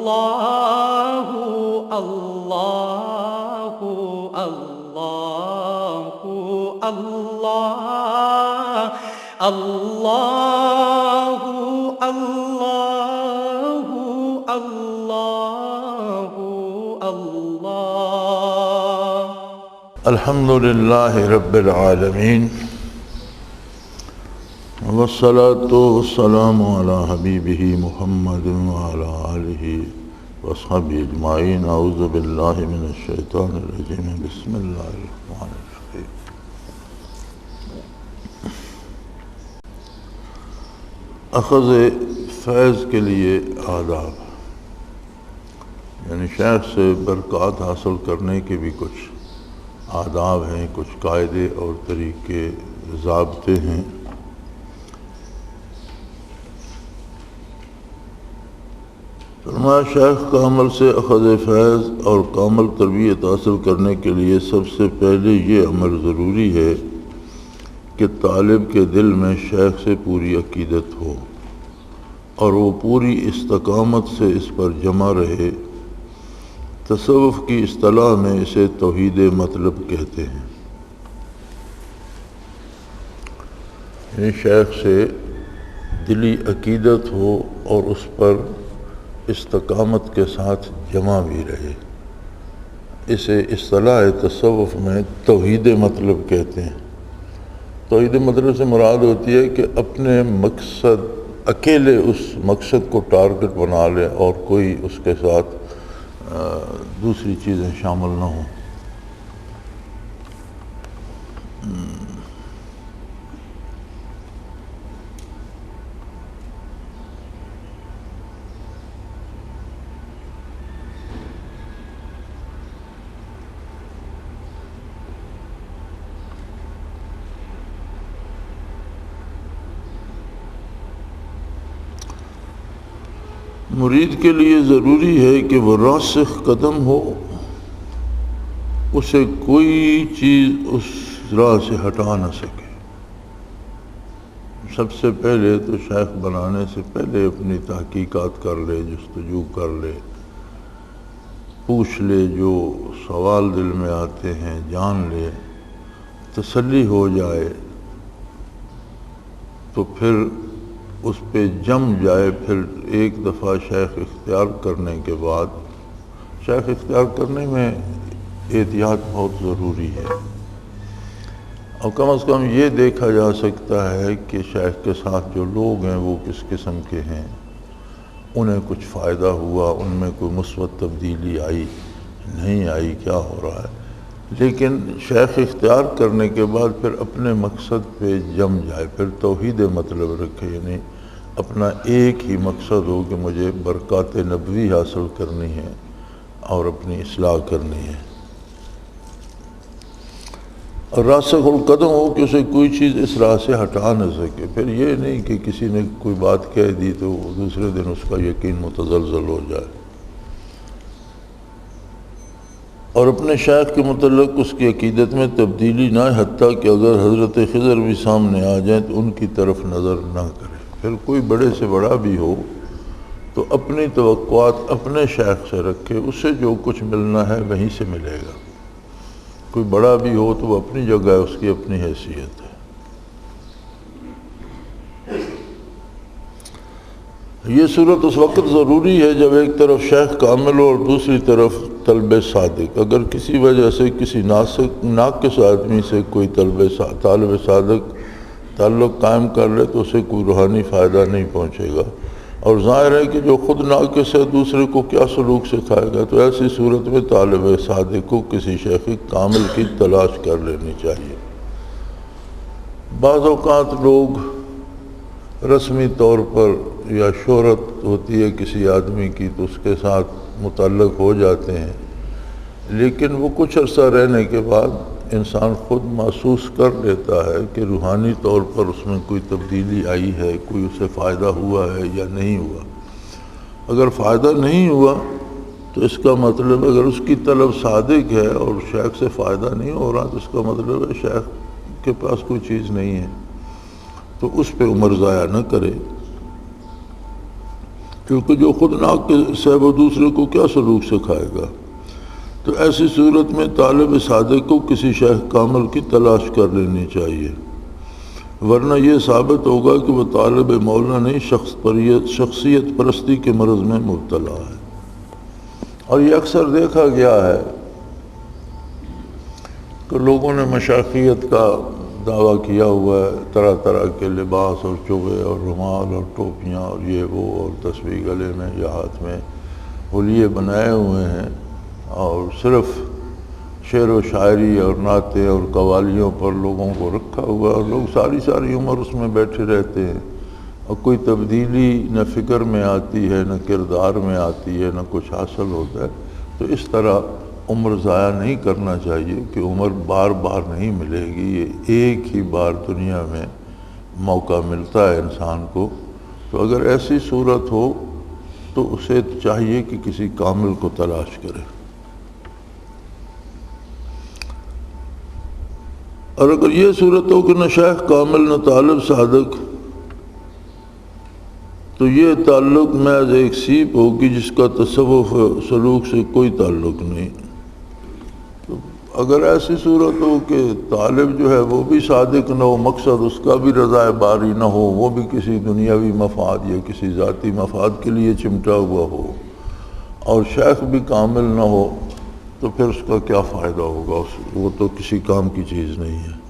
اللہ اللہ اللہ اللہ اللہ اللہ اللہ اللہ الحمد للہ رب العالمین والصلاة والسلام علی حبیبہ محمد وعلی آلہ وصحبہ اجمعین. اعوذ باللہ من الشیطان الرجیم. بسم اللہ الرحمن الرحیم. اخذ فیض کے لیے آداب، یعنی شیخ سے برکات حاصل کرنے کے بھی کچھ آداب ہیں، کچھ قاعدے اور طریقے ضابطے ہیں. فرمایا شیخ کا عمل سے اخذ فیض اور کامل تربیت حاصل کرنے کے لیے سب سے پہلے یہ عمل ضروری ہے کہ طالب کے دل میں شیخ سے پوری عقیدت ہو اور وہ پوری استقامت سے اس پر جمع رہے. تصوف کی اصطلاح میں اسے توحید مطلب کہتے ہیں. یعنی شیخ سے دلی عقیدت ہو اور اس پر استقامت کے ساتھ جمع بھی رہے. اسے اصطلاح تصوف میں توحید مطلب کہتے ہیں. توحید مطلب سے مراد ہوتی ہے کہ اپنے مقصد، اکیلے اس مقصد کو ٹارگٹ بنا لے اور کوئی اس کے ساتھ دوسری چیزیں شامل نہ ہوں. مرید کے لیے ضروری ہے کہ وہ راسخ قدم ہو، اسے کوئی چیز اس راہ سے ہٹا نہ سکے. سب سے پہلے تو شیخ بنانے سے پہلے اپنی تحقیقات کر لے، جستجو کر لے، پوچھ لے، جو سوال دل میں آتے ہیں جان لے، تسلی ہو جائے تو پھر اس پہ جم جائے. پھر ایک دفعہ شیخ اختیار کرنے کے بعد، شیخ اختیار کرنے میں احتیاط بہت ضروری ہے، اور کم از کم یہ دیکھا جا سکتا ہے کہ شیخ کے ساتھ جو لوگ ہیں وہ کس قسم کے ہیں، انہیں کچھ فائدہ ہوا، ان میں کوئی مثبت تبدیلی آئی نہیں آئی، کیا ہو رہا ہے. لیکن شیخ اختیار کرنے کے بعد پھر اپنے مقصد پہ جم جائے، پھر توحید مطلب رکھے. یعنی اپنا ایک ہی مقصد ہو کہ مجھے برکات نبوی حاصل کرنی ہے اور اپنی اصلاح کرنی ہے. اور راسخ القدم ہو کہ اسے کوئی چیز اس راہ سے ہٹا نہ سکے. پھر یہ نہیں کہ کسی نے کوئی بات کہہ دی تو دوسرے دن اس کا یقین متزلزل ہو جائے. اور اپنے شیخ کے متعلق اس کی عقیدت میں تبدیلی نہ، حتیٰ کہ اگر حضرت خضر بھی سامنے آ جائیں تو ان کی طرف نظر نہ کرے. پھر کوئی بڑے سے بڑا بھی ہو تو اپنی توقعات اپنے شیخ سے رکھے، اسے جو کچھ ملنا ہے وہیں سے ملے گا. کوئی بڑا بھی ہو تو وہ اپنی جگہ ہے، اس کی اپنی حیثیت ہے. یہ صورت اس وقت ضروری ہے جب ایک طرف شیخ کامل ہو اور دوسری طرف طلب صادق. اگر کسی وجہ سے کسی ناقص آدمی سے کوئی طالب صادق تعلق قائم کر لے تو اسے کوئی روحانی فائدہ نہیں پہنچے گا. اور ظاہر ہے کہ جو خود ناقص ہے دوسرے کو کیا سلوک سکھائے گا. تو ایسی صورت میں طالب صادق کو کسی شیخ کامل کی تلاش کر لینی چاہیے. بعض اوقات لوگ رسمی طور پر یا شہرت ہوتی ہے کسی آدمی کی تو اس کے ساتھ متعلق ہو جاتے ہیں، لیکن وہ کچھ عرصہ رہنے کے بعد انسان خود محسوس کر لیتا ہے کہ روحانی طور پر اس میں کوئی تبدیلی آئی ہے، کوئی اسے فائدہ ہوا ہے یا نہیں ہوا. اگر فائدہ نہیں ہوا تو اس کا مطلب اگر اس کی طلب صادق ہے اور شیخ سے فائدہ نہیں ہو رہا تو اس کا مطلب ہے شیخ کے پاس کوئی چیز نہیں ہے. تو اس پہ عمر ضائع نہ کرے. کیونکہ جو خود ناک کے صاحب و دوسرے کو کیا سلوک سکھائے گا؟ تو ایسی صورت میں طالب صادق کو کسی شیخ کامل کی تلاش کر لینی چاہیے، ورنہ یہ ثابت ہوگا کہ وہ طالب مولا نہیں، شخصیت پرستی کے مرض میں مبتلا ہے۔ اور یہ اکثر دیکھا گیا ہے کہ لوگوں نے مشائخیت کا دعویٰ کیا ہوا ہے، طرح طرح کے لباس اور چوغے اور رومال اور ٹوپیاں اور یہ وہ اور تسبیح گلے میں یا ہاتھ میں حلیے بنائے ہوئے ہیں، اور صرف شعر و شاعری اور نعتیں اور قوالیوں پر لوگوں کو رکھا ہوا ہے، اور لوگ ساری عمر اس میں بیٹھے رہتے ہیں، اور کوئی تبدیلی نہ فکر میں آتی ہے، نہ کردار میں آتی ہے، نہ کچھ حاصل ہوتا ہے۔ تو اس طرح عمر ضائع نہیں کرنا چاہیے کہ عمر بار بار نہیں ملے گی، یہ ایک ہی بار دنیا میں موقع ملتا ہے انسان کو۔ تو اگر ایسی صورت ہو تو اسے چاہیے کہ کسی کامل کو تلاش کرے، اور اگر یہ صورت ہو کہ نہ شیخ کامل نہ طالب صادق، تو یہ تعلق محض ایک سیپ ہوگی جس کا تصوف سلوک سے کوئی تعلق نہیں۔ تو اگر ایسی صورت ہو کہ طالب جو ہے وہ بھی صادق نہ ہو، مقصد اس کا بھی رضا باری نہ ہو، وہ بھی کسی دنیاوی مفاد یا کسی ذاتی مفاد کے لیے چمٹا ہوا ہو، اور شیخ بھی کامل نہ ہو، تو پھر اس کا کیا فائدہ ہوگا؟ وہ تو کسی کام کی چیز نہیں ہے۔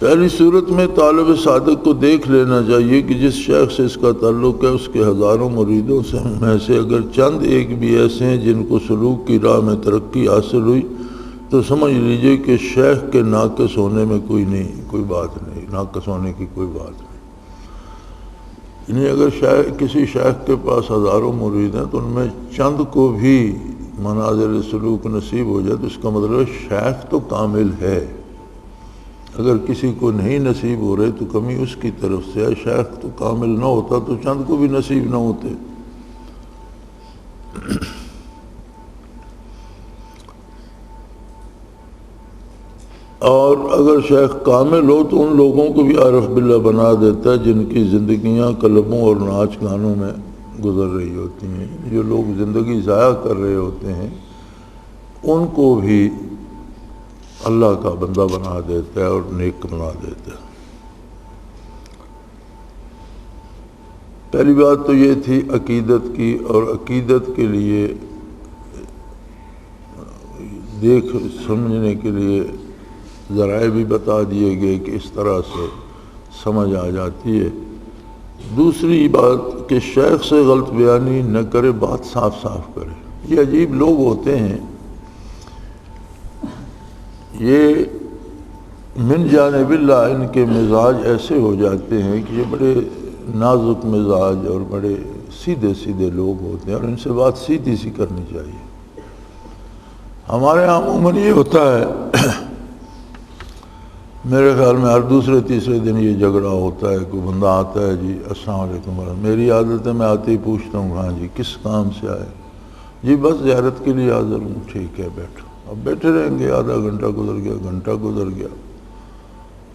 پہلی صورت میں طالب صادق کو دیکھ لینا چاہیے کہ جس شیخ سے اس کا تعلق ہے اس کے ہزاروں مریدوں میں سے اگر چند ایک بھی ایسے ہیں جن کو سلوک کی راہ میں ترقی حاصل ہوئی، تو سمجھ لیجئے کہ شیخ کے ناقص ہونے میں کوئی بات نہیں، ناقص ہونے کی کوئی بات نہیں۔ یعنی اگر کسی شیخ کے پاس ہزاروں مرید ہیں تو ان میں چند کو بھی منازل سلوک نصیب ہو جائے تو اس کا مطلب شیخ تو کامل ہے۔ اگر کسی کو نہیں نصیب ہو رہے تو کمی اس کی طرف سے ہے، شیخ تو کامل نہ ہوتا تو چند کو بھی نصیب نہ ہوتے۔ اور اگر شیخ کامل ہو تو ان لوگوں کو بھی عارف باللہ بنا دیتا ہے جن کی زندگیاں کلبوں اور ناچ گانوں میں گزر رہی ہوتی ہیں۔ جو لوگ زندگی ضائع کر رہے ہوتے ہیں ان کو بھی اللہ کا بندہ بنا دیتا ہے اور نیک بنا دیتا ہے۔ پہلی بات تو یہ تھی عقیدت کی، اور عقیدت کے لیے دیکھ سمجھنے کے لیے ذرائع بھی بتا دیے گئے کہ اس طرح سے سمجھ آ جاتی ہے۔ دوسری بات کہ شیخ سے غلط بیانی نہ کرے، بات صاف صاف کرے۔ یہ عجیب لوگ ہوتے ہیں، یہ من جانب اللہ ان کے مزاج ایسے ہو جاتے ہیں کہ یہ بڑے نازک مزاج اور بڑے سیدھے لوگ ہوتے ہیں، اور ان سے بات سیدھی سی کرنی چاہیے۔ ہمارے یہاں عموماً یہ ہوتا ہے، میرے خیال میں ہر دوسرے تیسرے دن یہ جھگڑا ہوتا ہے، کوئی بندہ آتا ہے، جی السلام علیکم، میری عادت ہے میں آتے ہی پوچھتا ہوں ہاں جی کس کام سے آئے؟ جی بس زیارت کے لیے حاضر ہوں۔ ٹھیک ہے بیٹھو۔ اب بیٹھے رہیں گے، آدھا گھنٹہ گزر گیا، گھنٹہ گزر گیا،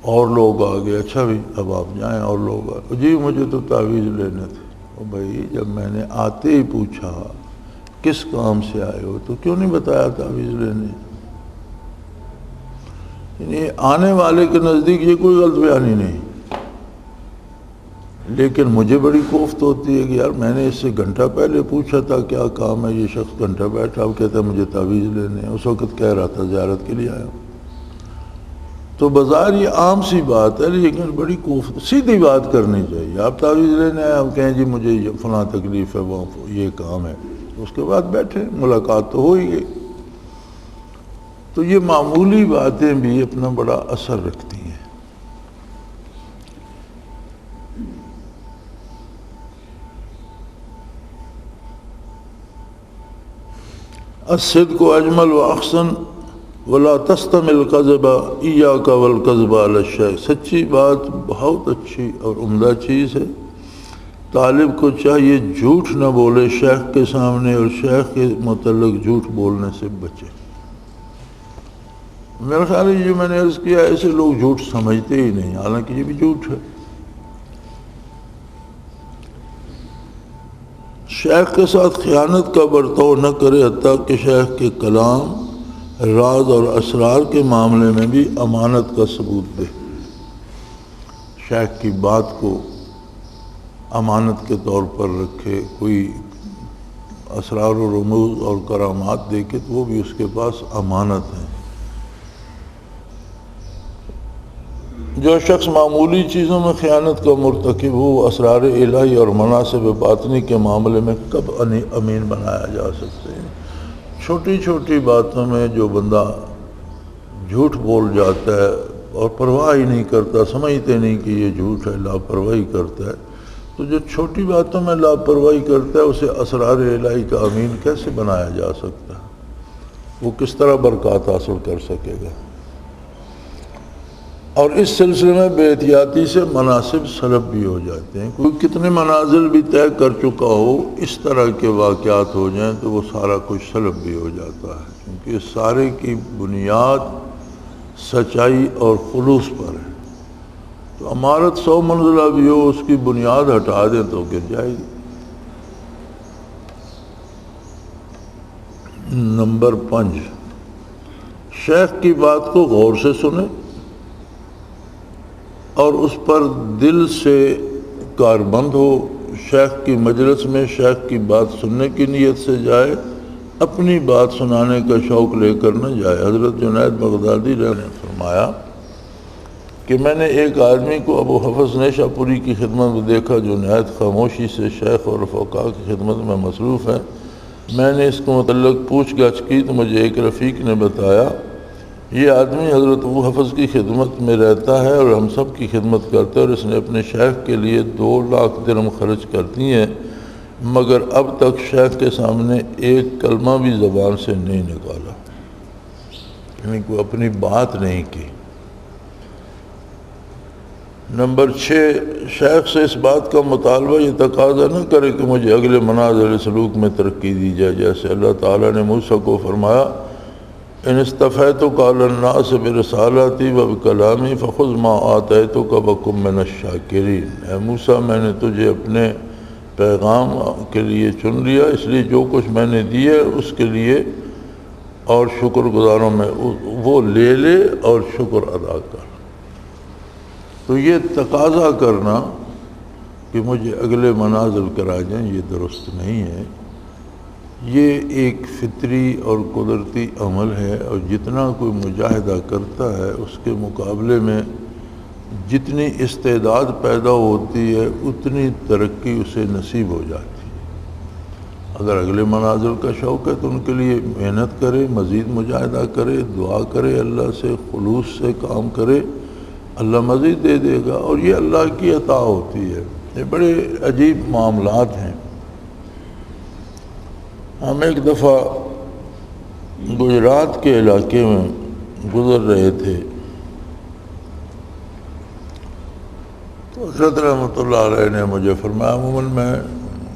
اور لوگ آ گئے، اچھا بھی اب آپ جائیں، اور لوگ آ گئے، جی مجھے تو تعویذ لینے تھے۔ او بھائی جب میں نے آتے ہی پوچھا کس کام سے آئے ہو تو کیوں نہیں بتایا تعویذ لینے؟ یعنی آنے والے کے نزدیک یہ کوئی غلط بیانی نہیں، لیکن مجھے بڑی کوفت ہوتی ہے کہ یار میں نے اس سے گھنٹہ پہلے پوچھا تھا کیا کام ہے، یہ شخص گھنٹہ بیٹھا، اب کہتا ہے مجھے تعویذ لینے، اس وقت کہہ رہا تھا زیارت کے لیے آیا ہوں۔ تو بظاہر یہ عام سی بات ہے، لیکن بڑی کوفت، سیدھی بات کرنی چاہیے۔ آپ تعویذ لینے آئے، آپ کہیں جی مجھے یہ فلاں تکلیف ہے، وہ یہ کام ہے، اس کے بعد بیٹھے، ملاقات تو ہو ہی گئی۔ تو یہ معمولی باتیں بھی اپنا بڑا اثر رکھتی ہیں۔ الصدق اجمل واحسن ولا تستمل الكذب ایاک والکذب علی الشیخ۔ سچی بات بہت اچھی اور عمدہ چیز ہے، طالب کو چاہیے جھوٹ نہ بولے شیخ کے سامنے، اور شیخ کے متعلق جھوٹ بولنے سے بچے۔ میرا خیال ہے جو میں نے عرض کیا، ایسے لوگ جھوٹ سمجھتے ہی نہیں، حالانکہ یہ بھی جھوٹ ہے۔ شیخ کے ساتھ خیانت کا برتاؤ نہ کرے، حتیٰ کہ شیخ کے کلام، راز اور اسرار کے معاملے میں بھی امانت کا ثبوت دے۔ شیخ کی بات کو امانت کے طور پر رکھے، کوئی اسرار و رموز اور کرامات دیکھے تو وہ بھی اس کے پاس امانت ہیں۔ جو شخص معمولی چیزوں میں خیانت کا مرتکب ہو، وہ اسرار الہی اور مناصب باطنی کے معاملے میں کب امین بنایا جا سکتے ہیں؟ چھوٹی چھوٹی باتوں میں جو بندہ جھوٹ بول جاتا ہے اور پرواہ ہی نہیں کرتا، سمجھتے نہیں کہ یہ جھوٹ ہے، لاپرواہی کرتا ہے، تو جو چھوٹی باتوں میں لاپرواہی کرتا ہے اسے اسرار الہی کا امین کیسے بنایا جا سکتا ہے؟ وہ کس طرح برکات حاصل کر سکے گا؟ اور اس سلسلے میں بے احتیاطی سے مناسب سلب بھی ہو جاتے ہیں۔ کوئی کتنے منازل بھی طے کر چکا ہو، اس طرح کے واقعات ہو جائیں تو وہ سارا کچھ سلب بھی ہو جاتا ہے، کیونکہ اس سارے کی بنیاد سچائی اور خلوص پر ہے۔ تو عمارت 100 منزلہ بھی ہو، اس کی بنیاد ہٹا دیں تو گر جائے گی۔ نمبر 5، شیخ کی بات کو غور سے سنیں اور اس پر دل سے کاربند ہو۔ شیخ کی مجلس میں شیخ کی بات سننے کی نیت سے جائے، اپنی بات سنانے کا شوق لے کر نہ جائے۔ حضرت جنید بغدادی نے فرمایا کہ میں نے ایک آدمی کو ابو حفص نیشہ پوری کی خدمت میں دیکھا جو نہایت خاموشی سے شیخ اور رفقا کی خدمت میں مصروف ہے۔ میں نے اس کو متعلق پوچھ گچھ کی تو مجھے ایک رفیق نے بتایا یہ آدمی حضرت ابو حفص کی خدمت میں رہتا ہے اور ہم سب کی خدمت کرتا ہے، اور اس نے اپنے شیخ کے لیے 2 لاکھ درہم خرچ کر دی ہیں، مگر اب تک شیخ کے سامنے ایک کلمہ بھی زبان سے نہیں نکالا، یعنی کوئی اپنی بات نہیں کی۔ نمبر 6، شیخ سے اس بات کا مطالبہ یہ تقاضا نہ کرے کہ مجھے اگلے منازل سلوک میں ترقی دی جائے، جیسے اللہ تعالیٰ نے موسیٰ کو فرمایا ان استفیتک علی الناس برسالتی و بکلامی فخذ ما آتیتک وکن من الشاکرین۔ اے موسیٰ، میں نے تجھے اپنے پیغام کے لیے چن لیا، اس لیے جو کچھ میں نے دیے اس کے لیے اور شکر گزاروں میں وہ لے لے اور شکر ادا کر۔ تو یہ تقاضا کرنا کہ مجھے اگلے منازل کرا جائیں یہ درست نہیں ہے۔ یہ ایک فطری اور قدرتی عمل ہے، اور جتنا کوئی مجاہدہ کرتا ہے اس کے مقابلے میں جتنی استعداد پیدا ہوتی ہے اتنی ترقی اسے نصیب ہو جاتی ہے۔ اگر اگلے منازل کا شوق ہے تو ان کے لیے محنت کرے، مزید مجاہدہ کرے، دعا کرے، اللہ سے خلوص سے کام کرے، اللہ مزید دے دے گا، اور یہ اللہ کی عطا ہوتی ہے۔ یہ بڑے عجیب معاملات ہیں۔ ہم ایک دفعہ گجرات کے علاقے میں گزر رہے تھے تو حضرت رحمۃ اللہ علیہ نے مجھے فرمایا، عموماً میں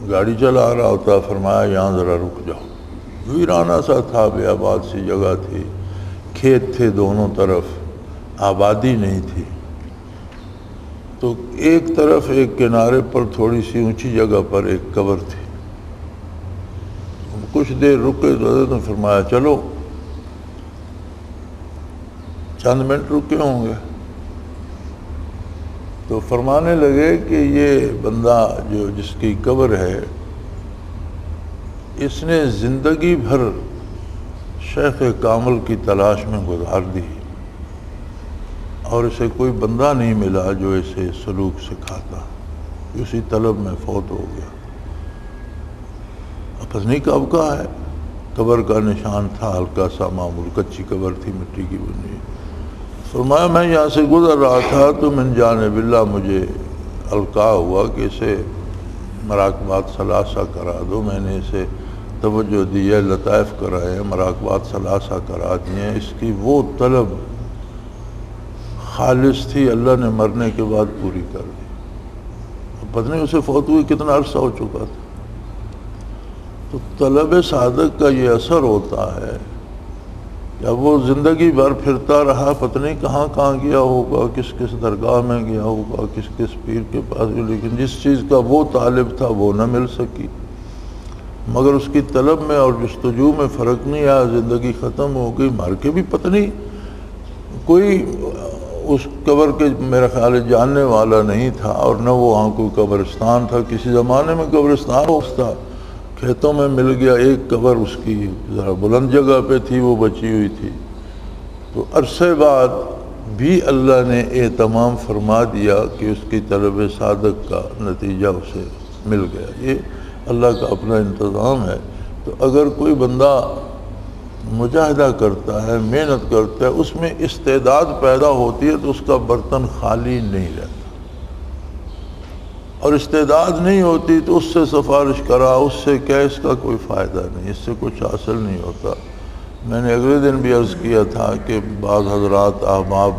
گاڑی چلا رہا ہوتا، فرمایا یہاں ذرا رک جاؤ۔ ویرانہ سا تھا، بے آباد سی جگہ تھی، کھیت تھے دونوں طرف، آبادی نہیں تھی۔ تو ایک طرف ایک کنارے پر تھوڑی سی اونچی جگہ پر ایک قبر تھی۔ کچھ دیر رکے تو حضرت نے فرمایا چلو، چند منٹ رکے ہوں گے تو فرمانے لگے کہ یہ بندہ جو جس کی قبر ہے اس نے زندگی بھر شیخ کامل کی تلاش میں گزار دی اور اسے کوئی بندہ نہیں ملا جو اسے سلوک سکھاتا، اسی طلب میں فوت ہو گیا۔ پتہ نہیں کب کا ہے، قبر کا نشان تھا ہلکا سا، معمول کچی قبر تھی، مٹی کی بنی ہوئی۔ فرمایا میں یہاں سے گزر رہا تھا تو من جانب اللہ مجھے القاء ہوا کہ اسے مراقبات ثلاثہ کرا دو۔ میں نے اسے توجہ دی ہے، لطائف کرائے، مراقبات ثلاثہ کرا دیے۔ اس کی وہ طلب خالص تھی، اللہ نے مرنے کے بعد پوری کر دی۔ پتہ نہیں اسے فوت ہوئی کتنا عرصہ ہو چکا تھا۔ تو طلب صادق کا یہ اثر ہوتا ہے کہ اب وہ زندگی بھر پھرتا رہا، پتہ نہیں کہاں کہاں گیا ہوگا، کس کس درگاہ میں گیا ہوگا، کس کس پیر کے پاس، لیکن جس چیز کا وہ طالب تھا وہ نہ مل سکی۔ مگر اس کی طلب میں اور جستجو میں فرق نہیں آیا، زندگی ختم ہو گئی، مر کے بھی پتہ نہیں کوئی اس قبر کے میرا خیال ہے جاننے والا نہیں تھا، اور نہ وہ وہاں کوئی قبرستان تھا۔ کسی زمانے میں قبرستان تھا، کھیتوں میں مل گیا ایک قبر، اس کی ذرا بلند جگہ پہ تھی، وہ بچی ہوئی تھی۔ تو عرصے بعد بھی اللہ نے اہتمام فرما دیا کہ اس کی طلب صادق کا نتیجہ اسے مل گیا۔ یہ اللہ کا اپنا انتظام ہے۔ تو اگر کوئی بندہ مجاہدہ کرتا ہے، محنت کرتا ہے، اس میں استعداد پیدا ہوتی ہے تو اس کا برتن خالی نہیں رہتا، اور استعداد نہیں ہوتی تو اس سے سفارش کرا، اس سے کیا، اس کا کوئی فائدہ نہیں، اس سے کچھ حاصل نہیں ہوتا۔ میں نے اگلے دن بھی عرض کیا تھا کہ بعض حضرات احباب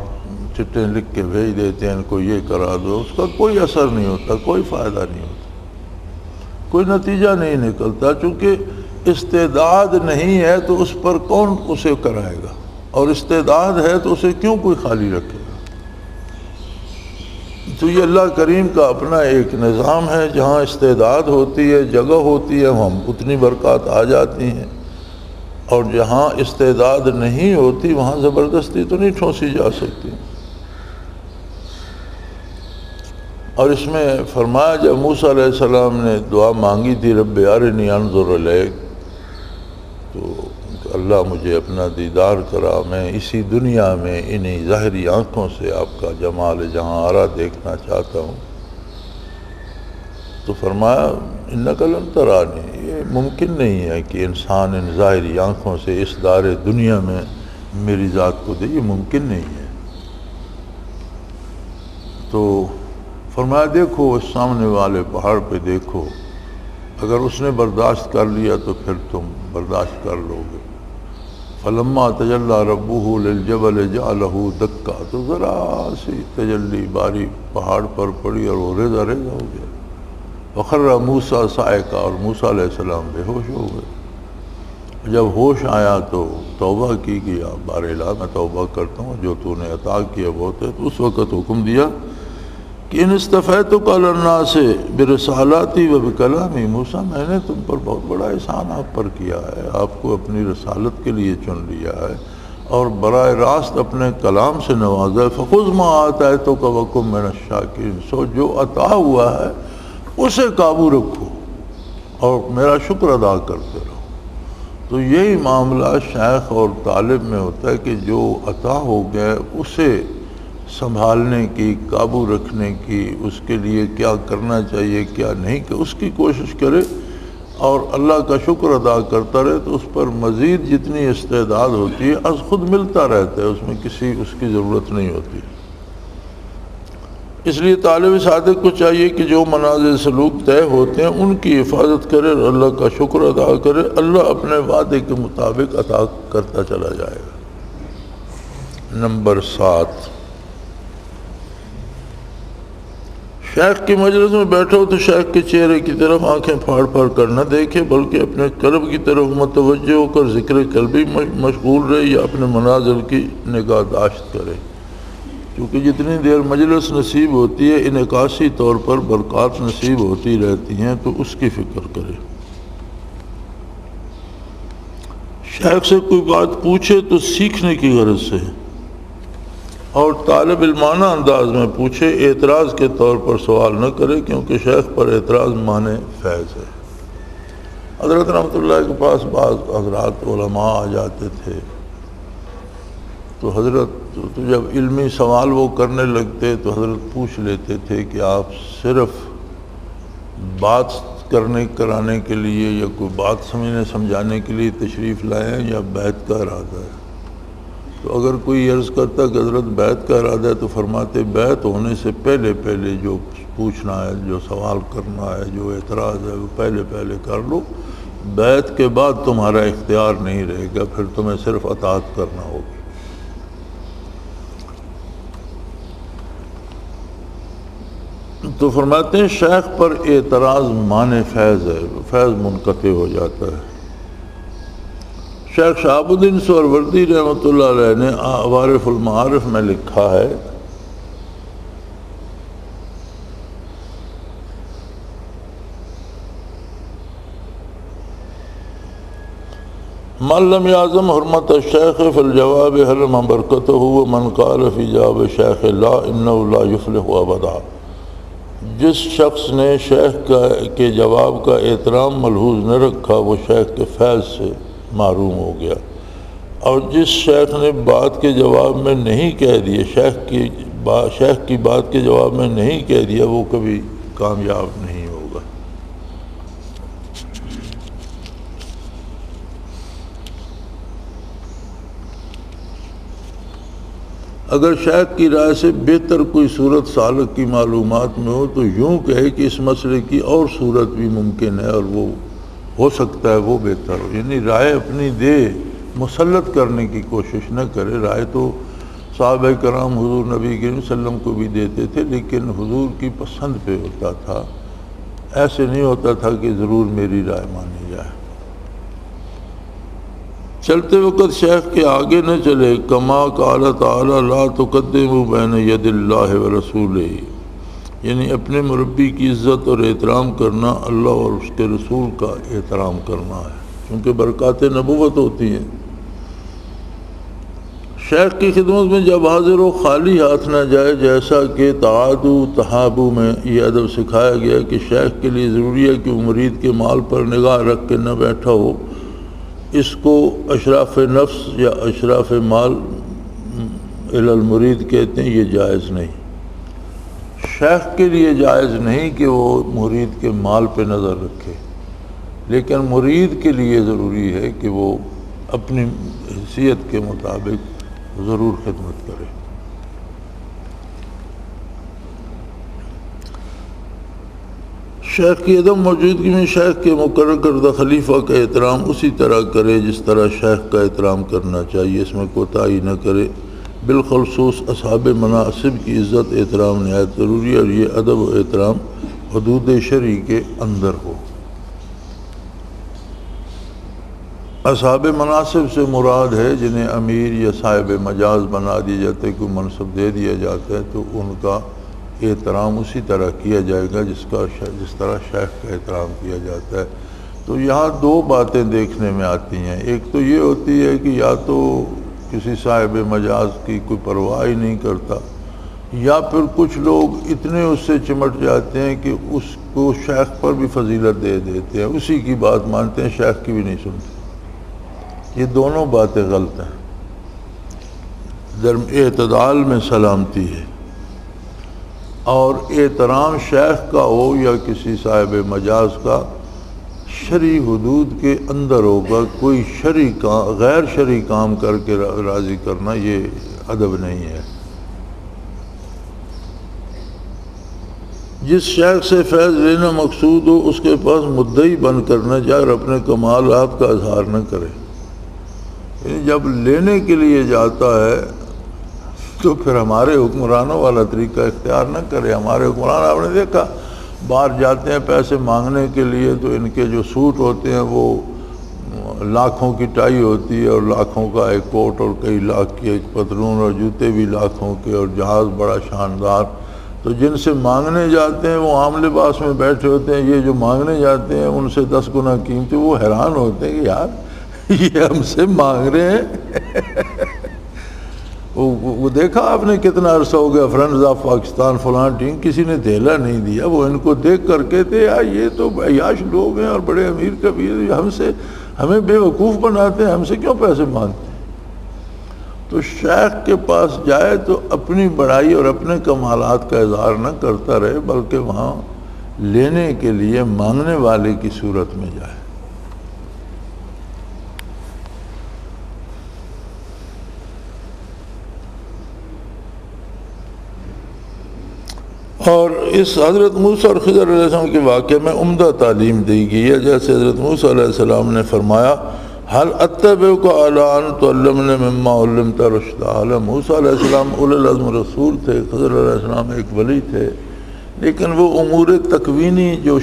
چٹیں لکھ کے بھیج دیتے ہیں، ان کو یہ کرا دو، اس کا کوئی اثر نہیں ہوتا، کوئی فائدہ نہیں ہوتا، کوئی نتیجہ نہیں نکلتا، چونکہ استعداد نہیں ہے تو اس پر کون اسے کرائے گا، اور استعداد ہے تو اسے کیوں کوئی خالی رکھے گا۔ تو یہ اللہ کریم کا اپنا ایک نظام ہے، جہاں استعداد ہوتی ہے، جگہ ہوتی ہے، ہم اتنی برکات آ جاتی ہیں، اور جہاں استعداد نہیں ہوتی وہاں زبردستی تو نہیں ٹھونسی جا سکتی۔ اور اس میں فرمایا جب موسیٰ علیہ السلام نے دعا مانگی تھی رب ارنی انظر الیک، تو اللہ مجھے اپنا دیدار کرا، میں اسی دنیا میں انہی ظاہری آنکھوں سے آپ کا جمال جہاں آرا دیکھنا چاہتا ہوں۔ تو فرمایا انک لن ترانی، یہ ممکن نہیں ہے کہ انسان ان ظاہری آنکھوں سے اس دار دنیا میں میری ذات کو دے، یہ ممکن نہیں ہے۔ تو فرمایا دیکھو اس سامنے والے پہاڑ پہ دیکھو، اگر اس نے برداشت کر لیا تو پھر تم برداشت کر لو گے۔ فلما تجلی ربہ للجبل جعلہ دکا، تو ذرا سی تجلی باری پہاڑ پر پڑی اور وہ ریزہ ریزہ ہو گیا۔ وخر موسیٰ صاعقہ، اور موسیٰ علیہ السلام بے ہوش ہو گئے۔ جب ہوش آیا تو توبہ کی گیا، بار الہ میں توبہ کرتا ہوں، جو تو نے عطا کیا بہت ہے۔ تو اس وقت حکم دیا کہ ان استفیتک علی الناس برسالاتی و بکلامی، موسیٰ میں نے تم پر بہت بڑا احسان آپ پر کیا ہے، آپ کو اپنی رسالت کے لیے چن لیا ہے اور براہ راست اپنے کلام سے نوازا ہے۔ فخذ ما آتیتک وکن من الشاکرین، سو جو عطا ہوا ہے اسے قابو رکھو اور میرا شکر ادا کرتے رہو۔ تو یہی معاملہ شیخ اور طالب میں ہوتا ہے کہ جو عطا ہو گیا اسے سنبھالنے کی، قابو رکھنے کی، اس کے لیے کیا کرنا چاہیے کیا نہیں، کہ اس کی کوشش کرے اور اللہ کا شکر ادا کرتا رہے، تو اس پر مزید جتنی استعداد ہوتی ہے از خود ملتا رہتا ہے، اس میں کسی اس کی ضرورت نہیں ہوتی۔ اس لیے طالب صادق کو چاہیے کہ جو منازل سلوک طے ہوتے ہیں ان کی حفاظت کرے اور اللہ کا شکر ادا کرے، اللہ اپنے وعدے کے مطابق عطا کرتا چلا جائے گا۔ نمبر 7، شیخ کی مجلس میں بیٹھو تو شیخ کے چہرے کی طرف آنکھیں پھاڑ پھاڑ کر نہ دیکھے، بلکہ اپنے قلب کی طرف متوجہ ہو کر ذکر قلبی مشغول رہے یا اپنے منازل کی نگاہ داشت کرے، کیونکہ جتنی دیر مجلس نصیب ہوتی ہے انعکاسی طور پر برکات نصیب ہوتی رہتی ہیں، تو اس کی فکر کرے۔ شیخ سے کوئی بات پوچھے تو سیکھنے کی غرض سے اور طالب علمانہ انداز میں پوچھے، اعتراض کے طور پر سوال نہ کرے، کیونکہ شیخ پر اعتراض معنی فیض ہے۔ حضرت رحمۃ اللہ کے پاس بعض حضرات علماء آ جاتے تھے، تو حضرت تو جب علمی سوال وہ کرنے لگتے تو حضرت پوچھ لیتے تھے کہ آپ صرف بات کرانے کے لیے یا کوئی بات سمجھنے سمجھانے کے لیے تشریف لائے ہیں یا بیعت کا ارادہ ہے؟ تو اگر کوئی عرض کرتا کہ حضرت بیعت کا ارادہ ہے تو فرماتے بیعت ہونے سے پہلے جو پوچھنا ہے، جو سوال کرنا ہے، جو اعتراض ہے وہ پہلے کر لو، بیعت کے بعد تمہارا اختیار نہیں رہے گا، پھر تمہیں صرف اطاعت کرنا ہوگی۔ تو فرماتے ہیں شیخ پر اعتراض معنی فیض ہے، فیض منقطع ہو جاتا ہے۔ شیخ شہاب الدین سہروردی رحمۃ اللہ علیہ نے عوارف المعارف میں لکھا ہے من لم يعظم حرمت الشیخ فالجواب حرم برکتہ ومن قال فی جواب شیخ لا انہ لا یفلح ابدا۔ جس شخص نے شیخ کے جواب کا احترام ملحوظ نہ رکھا وہ شیخ کے فیض سے محروم ہو گیا، اور جس شیخ نے بات کے جواب میں نہیں کہہ دیا، شیخ کی بات کے جواب میں نہیں کہہ دیا، وہ کبھی کامیاب نہیں ہوگا۔ اگر شیخ کی رائے سے بہتر کوئی صورت سالک کی معلومات میں ہو تو یوں کہے کہ اس مسئلے کی اور صورت بھی ممکن ہے اور وہ ہو سکتا ہے وہ بہتر ہو، یعنی رائے اپنی دے، مسلط کرنے کی کوشش نہ کرے۔ رائے تو صحابہ کرام حضور نبی کریم صلی اللہ علیہ وسلم کو بھی دیتے تھے، لیکن حضور کی پسند پہ ہوتا تھا، ایسے نہیں ہوتا تھا کہ ضرور میری رائے مانی جائے۔ چلتے وقت شیخ کے آگے نہ چلے، کما قال تعالی لا تقدموا بین ید اللہ ورسولہ، یعنی اپنے مربی کی عزت اور احترام کرنا اللہ اور اس کے رسول کا احترام کرنا ہے، کیونکہ برکات نبوت ہوتی ہیں۔ شیخ کی خدمت میں جب حاضر ہو خالی ہاتھ نہ جائے، جیسا کہ تعادو تحابو میں یہ ادب سکھایا گیا کہ شیخ کے لیے ضروری ہے کہ وہ مرید کے مال پر نگاہ رکھ کے نہ بیٹھا ہو۔ اس کو اشراف نفس یا اشراف مال الی المرید کہتے ہیں، یہ جائز نہیں۔ شیخ کے لیے جائز نہیں کہ وہ مرید کے مال پہ نظر رکھے، لیکن مرید کے لیے ضروری ہے کہ وہ اپنی حیثیت کے مطابق ضرور خدمت کرے۔ شیخ کی عدم موجودگی میں شیخ کے مقرر کردہ خلیفہ کا احترام اسی طرح کرے جس طرح شیخ کا احترام کرنا چاہیے، اس میں کوتاہی نہ کرے۔ بالخصوص اصحاب مناصب کی عزت احترام نہایت ضروری ہے، اور یہ ادب و احترام حدود شرعی کے اندر ہو۔ اصحاب مناصب سے مراد ہے جنہیں امیر یا صاحب مجاز بنا دیا جاتا ہے، کوئی منصب دے دیا جاتا ہے تو ان کا احترام اسی طرح کیا جائے گا جس طرح شیخ کا احترام کیا جاتا ہے۔ تو یہاں دو باتیں دیکھنے میں آتی ہیں، ایک تو یہ ہوتی ہے کہ یا تو کسی صاحب مجاز کی کوئی پرواہ ہی نہیں کرتا، یا پھر کچھ لوگ اتنے اس سے چمٹ جاتے ہیں کہ اس کو شیخ پر بھی فضیلت دے دیتے ہیں، اسی کی بات مانتے ہیں، شیخ کی بھی نہیں سنتے۔ یہ دونوں باتیں غلط ہیں۔ اعتدال میں سلامتی ہے، اور احترام شیخ کا ہو یا کسی صاحب مجاز کا شرعی حدود کے اندر ہوگا۔ کوئی شرعی کام غیر شرعی کام کر کے راضی کرنا یہ ادب نہیں ہے۔ جس شیخ سے فیض لینا مقصود ہو اس کے پاس مدعی بن کر نہ جائے اور اپنے کمالات کا اظہار نہ کرے۔ جب لینے کے لیے جاتا ہے تو پھر ہمارے حکمرانوں والا طریقہ اختیار نہ کرے۔ ہمارے حکمران آپ نے دیکھا باہر جاتے ہیں پیسے مانگنے کے لیے تو ان کے جو سوٹ ہوتے ہیں وہ لاکھوں کی ٹائی ہوتی ہے اور لاکھوں کا ایک کوٹ اور کئی لاکھ کی ایک پتلون اور جوتے بھی لاکھوں کے اور جہاز بڑا شاندار۔ تو جن سے مانگنے جاتے ہیں وہ عام لباس میں بیٹھے ہوتے ہیں، یہ جو مانگنے جاتے ہیں ان سے 10 گنا قیمتی، وہ حیران ہوتے ہیں کہ یار یہ ہم سے مانگ رہے ہیں۔ وہ دیکھا آپ نے کتنا عرصہ ہو گیا فرنڈز آف پاکستان فلاں ٹیم، کسی نے دھیلا نہیں دیا، وہ ان کو دیکھ کر کہتے یار یہ تو عیاش لوگ ہیں اور بڑے امیر کبیر، ہمیں بے وقوف بناتے ہیں، ہم سے کیوں پیسے مانگتے ہیں۔ تو شیخ کے پاس جائے تو اپنی بڑائی اور اپنے کمالات کا اظہار نہ کرتا رہے، بلکہ وہاں لینے کے لیے مانگنے والے کی صورت میں جائے۔ اور اس حضرت موسیٰ اور خضر علیہ السلام کے واقعے میں عمدہ تعلیم دی گئی ہے، جیسے حضرت موسیٰ علیہ السلام نے فرمایا حل اتبعک علی ان تعلمنی مما علمت رشدا۔ موسیٰ علیہ السلام اولو العزم رسول تھے، خضر علیہ السلام ایک ولی تھے، لیکن وہ امور تکوینی جو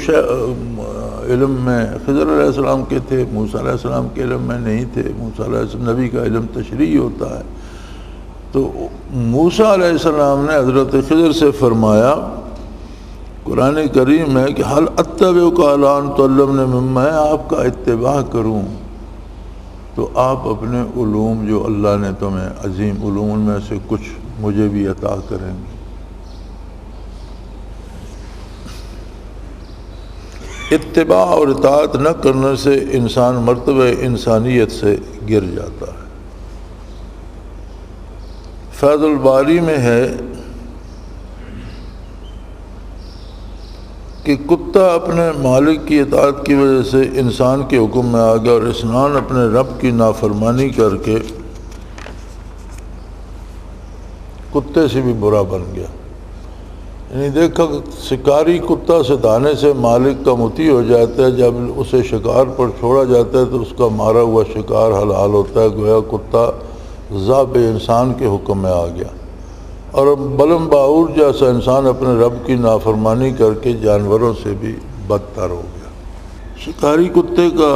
علم میں خضر علیہ السلام کے تھے موسیٰ علیہ السلام کے علم میں نہیں تھے۔ موسیٰ علیہ السلام نبی کا علم تشریعی ہوتا ہے، تو موسیٰ علیہ السلام نے حضرت خضر سے فرمایا، قرآن کریم ہے کہ حل اتبعک علی ان تعلمنی مما، میں آپ کا اتباع کروں تو آپ اپنے علوم جو اللہ نے تمہیں عظیم علوم میں سے کچھ مجھے بھی عطا کریں گے۔ اتباع اور اطاعت نہ کرنے سے انسان مرتبہ انسانیت سے گر جاتا ہے۔ فیض الباری میں ہے کہ کتا اپنے مالک کی اطاعت کی وجہ سے انسان کے حکم میں آ گیا، اور انسان اپنے رب کی نافرمانی کر کے کتے سے بھی برا بن گیا۔ یعنی دیکھا شکاری کتا سے دانے سے مالک کا مطیع ہو جاتا ہے، جب اسے شکار پر چھوڑا جاتا ہے تو اس کا مارا ہوا شکار حلال ہوتا ہے، گویا کتا ذابح انسان کے حکم میں آ گیا، اور بلم باعور جیسا انسان اپنے رب کی نافرمانی کر کے جانوروں سے بھی بدتر ہو گیا۔ شکاری کتے کا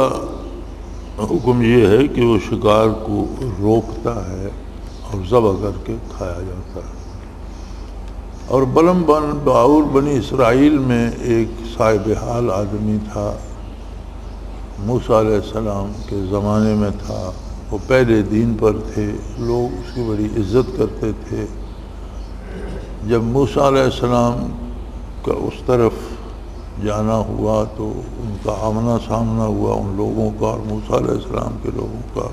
حکم یہ ہے کہ وہ شکار کو روکتا ہے اور ذبح کر کے کھایا جاتا ہے۔ اور بلم باعور بنی اسرائیل میں ایک صاحب حال آدمی تھا، موسیٰ علیہ السلام کے زمانے میں تھا، وہ پہلے دین پر تھے، لوگ اس کی بڑی عزت کرتے تھے۔ جب موسیٰ علیہ السلام کا اس طرف جانا ہوا تو ان کا آمنا سامنا ہوا، ان لوگوں کا اور موسیٰ علیہ السلام کے لوگوں کا،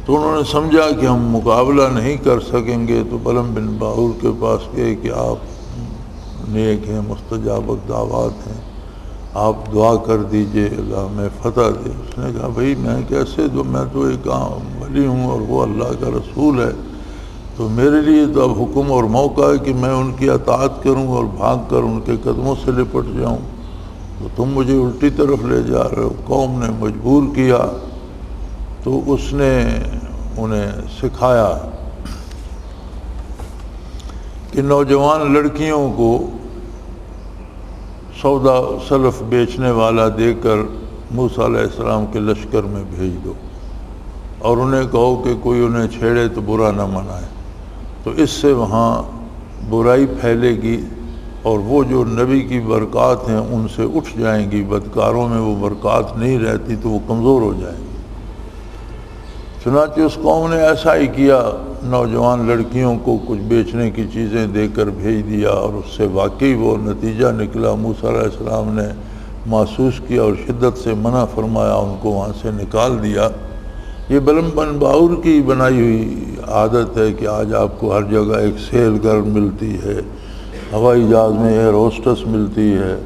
تو انہوں نے سمجھا کہ ہم مقابلہ نہیں کر سکیں گے، تو بلم بن باعور کے پاس گئے کہ آپ نیک ہیں، مستجاب الدعوات ہیں، آپ دعا کر دیجئے اللہ میں فتح دے۔ اس نے کہا بھئی میں کیسے دوں، میں تو ایک ولی ہوں اور وہ اللہ کا رسول ہے، تو میرے لیے تو اب حکم اور موقع ہے کہ میں ان کی اطاعت کروں اور بھاگ کر ان کے قدموں سے لپٹ جاؤں، تو تم مجھے الٹی طرف لے جا رہے ہو۔ قوم نے مجبور کیا تو اس نے انہیں سکھایا کہ نوجوان لڑکیوں کو سودا سلف بیچنے والا دے کر موسیٰ علیہ السلام کے لشکر میں بھیج دو، اور انہیں کہو کہ کوئی انہیں چھیڑے تو برا نہ منائے، تو اس سے وہاں برائی پھیلے گی اور وہ جو نبی کی برکات ہیں ان سے اٹھ جائیں گی، بدکاروں میں وہ برکات نہیں رہتی تو وہ کمزور ہو جائیں گی۔ چنانچہ اس قوم نے ایسا ہی کیا، نوجوان لڑکیوں کو کچھ بیچنے کی چیزیں دے کر بھیج دیا، اور اس سے واقعی وہ نتیجہ نکلا۔ موسیٰ علیہ السلام نے محسوس کیا اور شدت سے منع فرمایا، ان کو وہاں سے نکال دیا۔ یہ بلم بن باعور کی بنائی ہوئی عادت ہے کہ آج آپ کو ہر جگہ ایک سیل گرل ملتی ہے، ہوائی جہاز میں ایئر ہوسٹس ملتی ہے،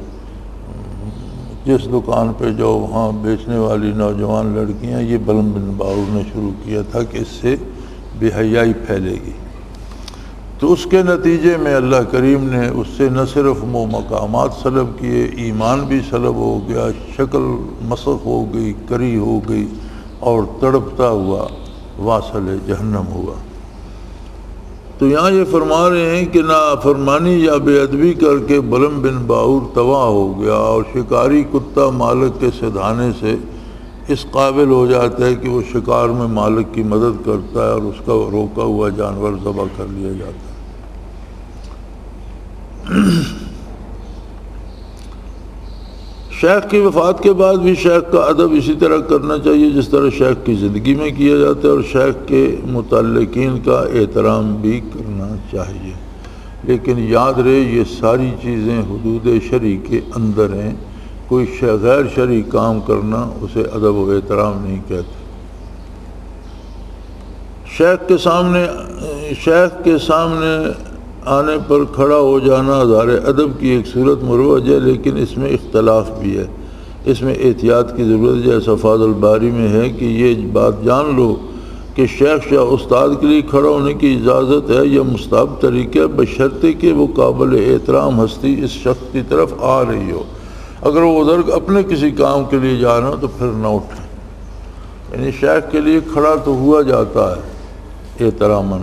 جس دکان پہ جو وہاں بیچنے والی نوجوان لڑکیاں، یہ بلم بن باعور نے شروع کیا تھا کہ اس سے بے حیائی پھیلے گی۔ تو اس کے نتیجے میں اللہ کریم نے اس سے نہ صرف وہ مقامات سلب کیے، ایمان بھی سلب ہو گیا، شکل مسخ ہو گئی، کری ہو گئی، اور تڑپتا ہوا واصل جہنم ہوا۔ تو یہاں یہ فرما رہے ہیں کہ نافرمانی یا بے ادبی کر کے بلم بن باعور تباہ ہو گیا، اور شکاری کتا مالک کے سدھانے سے اس قابل ہو جاتا ہے کہ وہ شکار میں مالک کی مدد کرتا ہے، اور اس کا روکا ہوا جانور ذبح کر لیا جاتا ہے۔ شیخ کی وفات کے بعد بھی شیخ کا ادب اسی طرح کرنا چاہیے جس طرح شیخ کی زندگی میں کیا جاتا ہے، اور شیخ کے متعلقین کا احترام بھی کرنا چاہیے، لیکن یاد رہے یہ ساری چیزیں حدود شرعی کے اندر ہیں۔ کوئی غیر شرعی کام کرنا اسے ادب و احترام نہیں کہتے۔ شیخ کے سامنے آنے پر کھڑا ہو جانا ہزار ادب کی ایک صورت مروج ہے، لیکن اس میں اختلاف بھی ہے، اس میں احتیاط کی ضرورت ہے۔ جیسا فیض الباری میں ہے کہ یہ بات جان لو کہ شیخ شاہ استاد کے لیے کھڑا ہونے کی اجازت ہے یا مستحب طریقہ، بشرطے کہ وہ قابل احترام ہستی اس شخص کی طرف آ رہی ہو۔ اگر وہ ادھر اپنے کسی کام کے لیے جانا ہو تو پھر نہ اٹھیں، یعنی شیخ کے لیے کھڑا تو ہوا جاتا ہے احتراماً،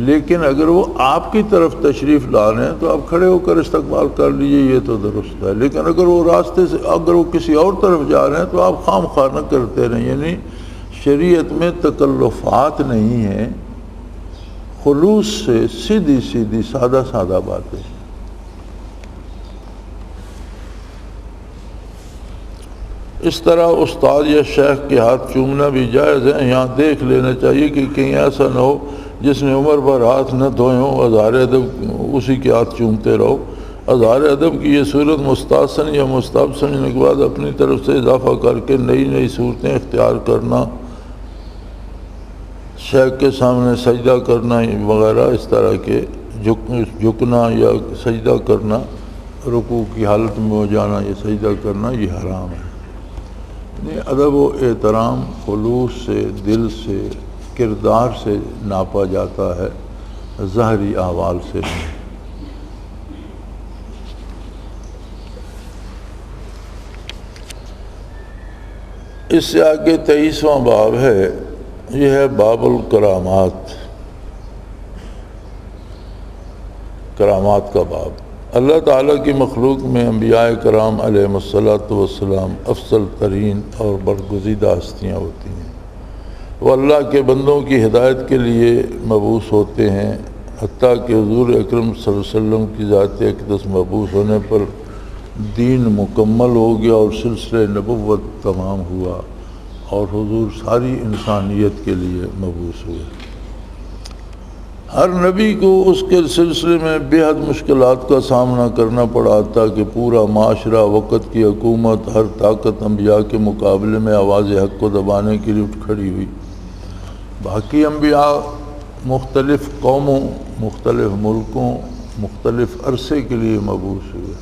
لیکن اگر وہ آپ کی طرف تشریف لا رہے ہیں تو آپ کھڑے ہو کر استقبال کر لیجئے، یہ تو درست ہے۔ لیکن اگر وہ راستے سے اگر وہ کسی اور طرف جا رہے ہیں تو آپ خام خواہ نہ کرتے رہیں، یعنی شریعت میں تکلفات نہیں ہیں، خلوص سے سیدھی سیدھی سادہ سادہ باتیں ہیں۔ اس طرح استاد یا شیخ کے ہاتھ چومنا بھی جائز ہے۔ یہاں دیکھ لینا چاہیے کہ کہیں ایسا نہ ہو جس نے عمر بھر ہاتھ نہ دھوئے ہوں، اظہار ادب اسی کے ہاتھ چومتے رہو۔ اظہار ادب کی یہ صورت مستحسن یا مستحب سمجھنے کے بعد اپنی طرف سے اضافہ کر کے نئی نئی صورتیں اختیار کرنا، شیخ کے سامنے سجدہ کرنا وغیرہ، اس طرح کے جھکنا یا سجدہ کرنا، رکوع کی حالت میں ہو جانا یا سجدہ کرنا، یہ حرام ہے۔ ادب و احترام خلوص سے، دل سے، کردار سے ناپا جاتا ہے، ظاہری احوال سے نہیں۔ اس سے آگے 23واں باب ہے، یہ ہے باب الکرامات، کرامات کا باب۔ اللہ تعالیٰ کی مخلوق میں انبیاء کرام علیہم الصلاۃ والسلام افضل ترین اور برگزیدہ ہستیاں ہوتی ہیں۔ وہ اللہ کے بندوں کی ہدایت کے لیے مبعوث ہوتے ہیں، حتیٰ کہ حضور اکرم صلی اللہ علیہ وسلم کی ذات اقدس مبعوث ہونے پر دین مکمل ہو گیا اور سلسلہ نبوت تمام ہوا، اور حضور ساری انسانیت کے لیے مبعوث ہوئے۔ ہر نبی کو اس کے سلسلے میں بے حد مشکلات کا سامنا کرنا پڑا، تاکہ پورا معاشرہ، وقت کی حکومت، ہر طاقت انبیاء کے مقابلے میں آواز حق کو دبانے کے لیے اٹھ کھڑی ہوئی۔ باقی انبیاء مختلف قوموں، مختلف ملکوں، مختلف عرصے کے لیے مبعوث ہوئے،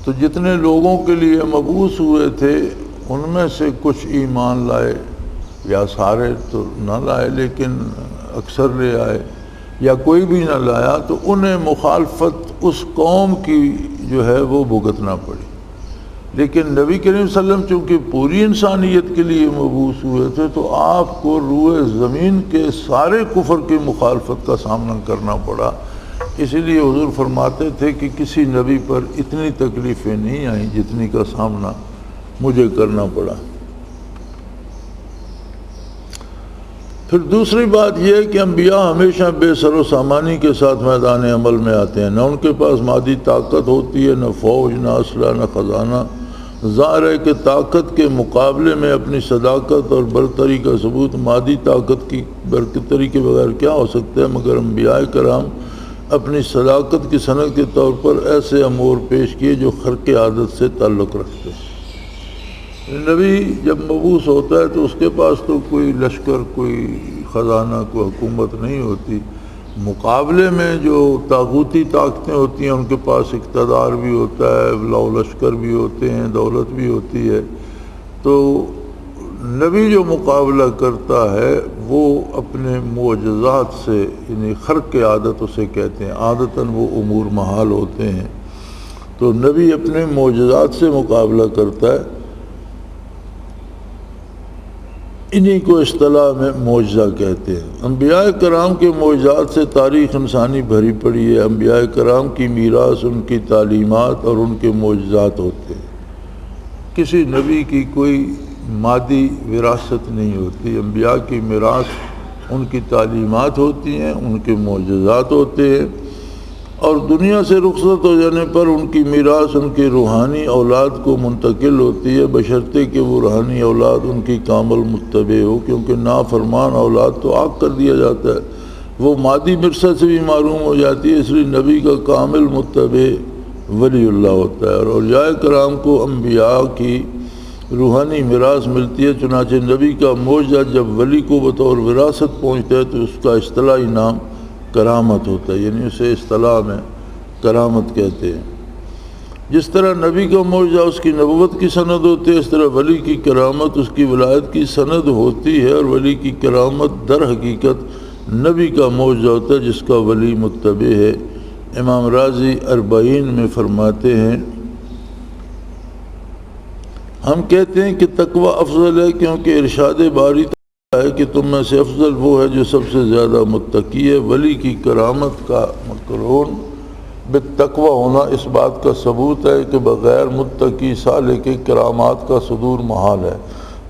تو جتنے لوگوں کے لیے مبعوث ہوئے تھے ان میں سے کچھ ایمان لائے، یا سارے تو نہ لائے لیکن اکثر لے آئے، یا کوئی بھی نہ لایا، تو انہیں مخالفت اس قوم کی جو ہے وہ بھگتنا پڑی۔ لیکن نبی کریم صلی اللہ علیہ وسلم چونکہ پوری انسانیت کے لیے مبعوث ہوئے تھے، تو آپ کو روئے زمین کے سارے کفر کی مخالفت کا سامنا کرنا پڑا۔ اسی لیے حضور فرماتے تھے کہ کسی نبی پر اتنی تکلیفیں نہیں آئیں جتنی کا سامنا مجھے کرنا پڑا۔ پھر دوسری بات یہ ہے کہ انبیاء ہمیشہ بے سر و سامانی کے ساتھ میدان عمل میں آتے ہیں، نہ ان کے پاس مادی طاقت ہوتی ہے، نہ فوج، نہ اسلحہ، نہ خزانہ۔ ظاہر ہے کہ طاقت کے مقابلے میں اپنی صداقت اور برتری کا ثبوت مادی طاقت کی برتری کے بغیر کیا ہو سکتا ہے، مگر انبیاء کرام اپنی صداقت کی صنعت کے طور پر ایسے امور پیش کیے جو خرق عادت سے تعلق رکھتے ہیں۔ نبی جب مبعوث ہوتا ہے تو اس کے پاس تو کوئی لشکر، کوئی خزانہ، کوئی حکومت نہیں ہوتی، مقابلے میں جو طاغوتی طاقتیں ہوتی ہیں ان کے پاس اقتدار بھی ہوتا ہے، لاؤ لشکر بھی ہوتے ہیں، دولت بھی ہوتی ہے۔ تو نبی جو مقابلہ کرتا ہے وہ اپنے معجزات سے، یعنی خرق عادت اسے کہتے ہیں، عادتاً وہ امور محال ہوتے ہیں، تو نبی اپنے معجزات سے مقابلہ کرتا ہے۔ انہی کو اصطلاح میں معجزہ کہتے ہیں۔ انبیاء کرام کے معجزات سے تاریخ انسانی بھری پڑی ہے۔ انبیاء کرام کی میراث ان کی تعلیمات اور ان کے معجزات ہوتے ہیں۔ کسی نبی کی کوئی مادی وراثت نہیں ہوتی، انبیاء کی میراث ان کی تعلیمات ہوتی ہیں، ان کے معجزات ہوتے ہیں، اور دنیا سے رخصت ہو جانے پر ان کی میراث ان کی روحانی اولاد کو منتقل ہوتی ہے، بشرطے کہ وہ روحانی اولاد ان کی کامل متبع ہو، کیونکہ نافرمان اولاد تو آگ کر دیا جاتا ہے، وہ مادی ورثہ سے بھی محروم ہو جاتی ہے۔ اس لیے نبی کا کامل متبع ولی اللہ ہوتا ہے، اور اولیاء کرام کو انبیاء کی روحانی میراث ملتی ہے۔ چنانچہ نبی کا معجزہ جب ولی کو بطور وراثت پہنچتا ہے تو اس کا اصطلاحی نام کرامت ہوتا ہے، یعنی اسے اصطلاح میں کرامت کہتے ہیں۔ جس طرح نبی کا معجزہ اس کی نبوت کی سند ہوتی ہے، اس طرح ولی کی کرامت اس کی ولایت کی سند ہوتی ہے، اور ولی کی کرامت در حقیقت نبی کا معجزہ ہوتا ہے جس کا ولی متبع ہے۔ امام رازی اربعین میں فرماتے ہیں، ہم کہتے ہیں کہ تقوی افضل ہے کیونکہ ارشاد باری ہے کہ تم میں سے افضل وہ ہے جو سب سے زیادہ متقی ہے۔ ولی کی کرامت کا مقرون بالتقوی ہونا اس بات کا ثبوت ہے کہ بغیر متقی صالح کے کرامات کا صدور محال ہے۔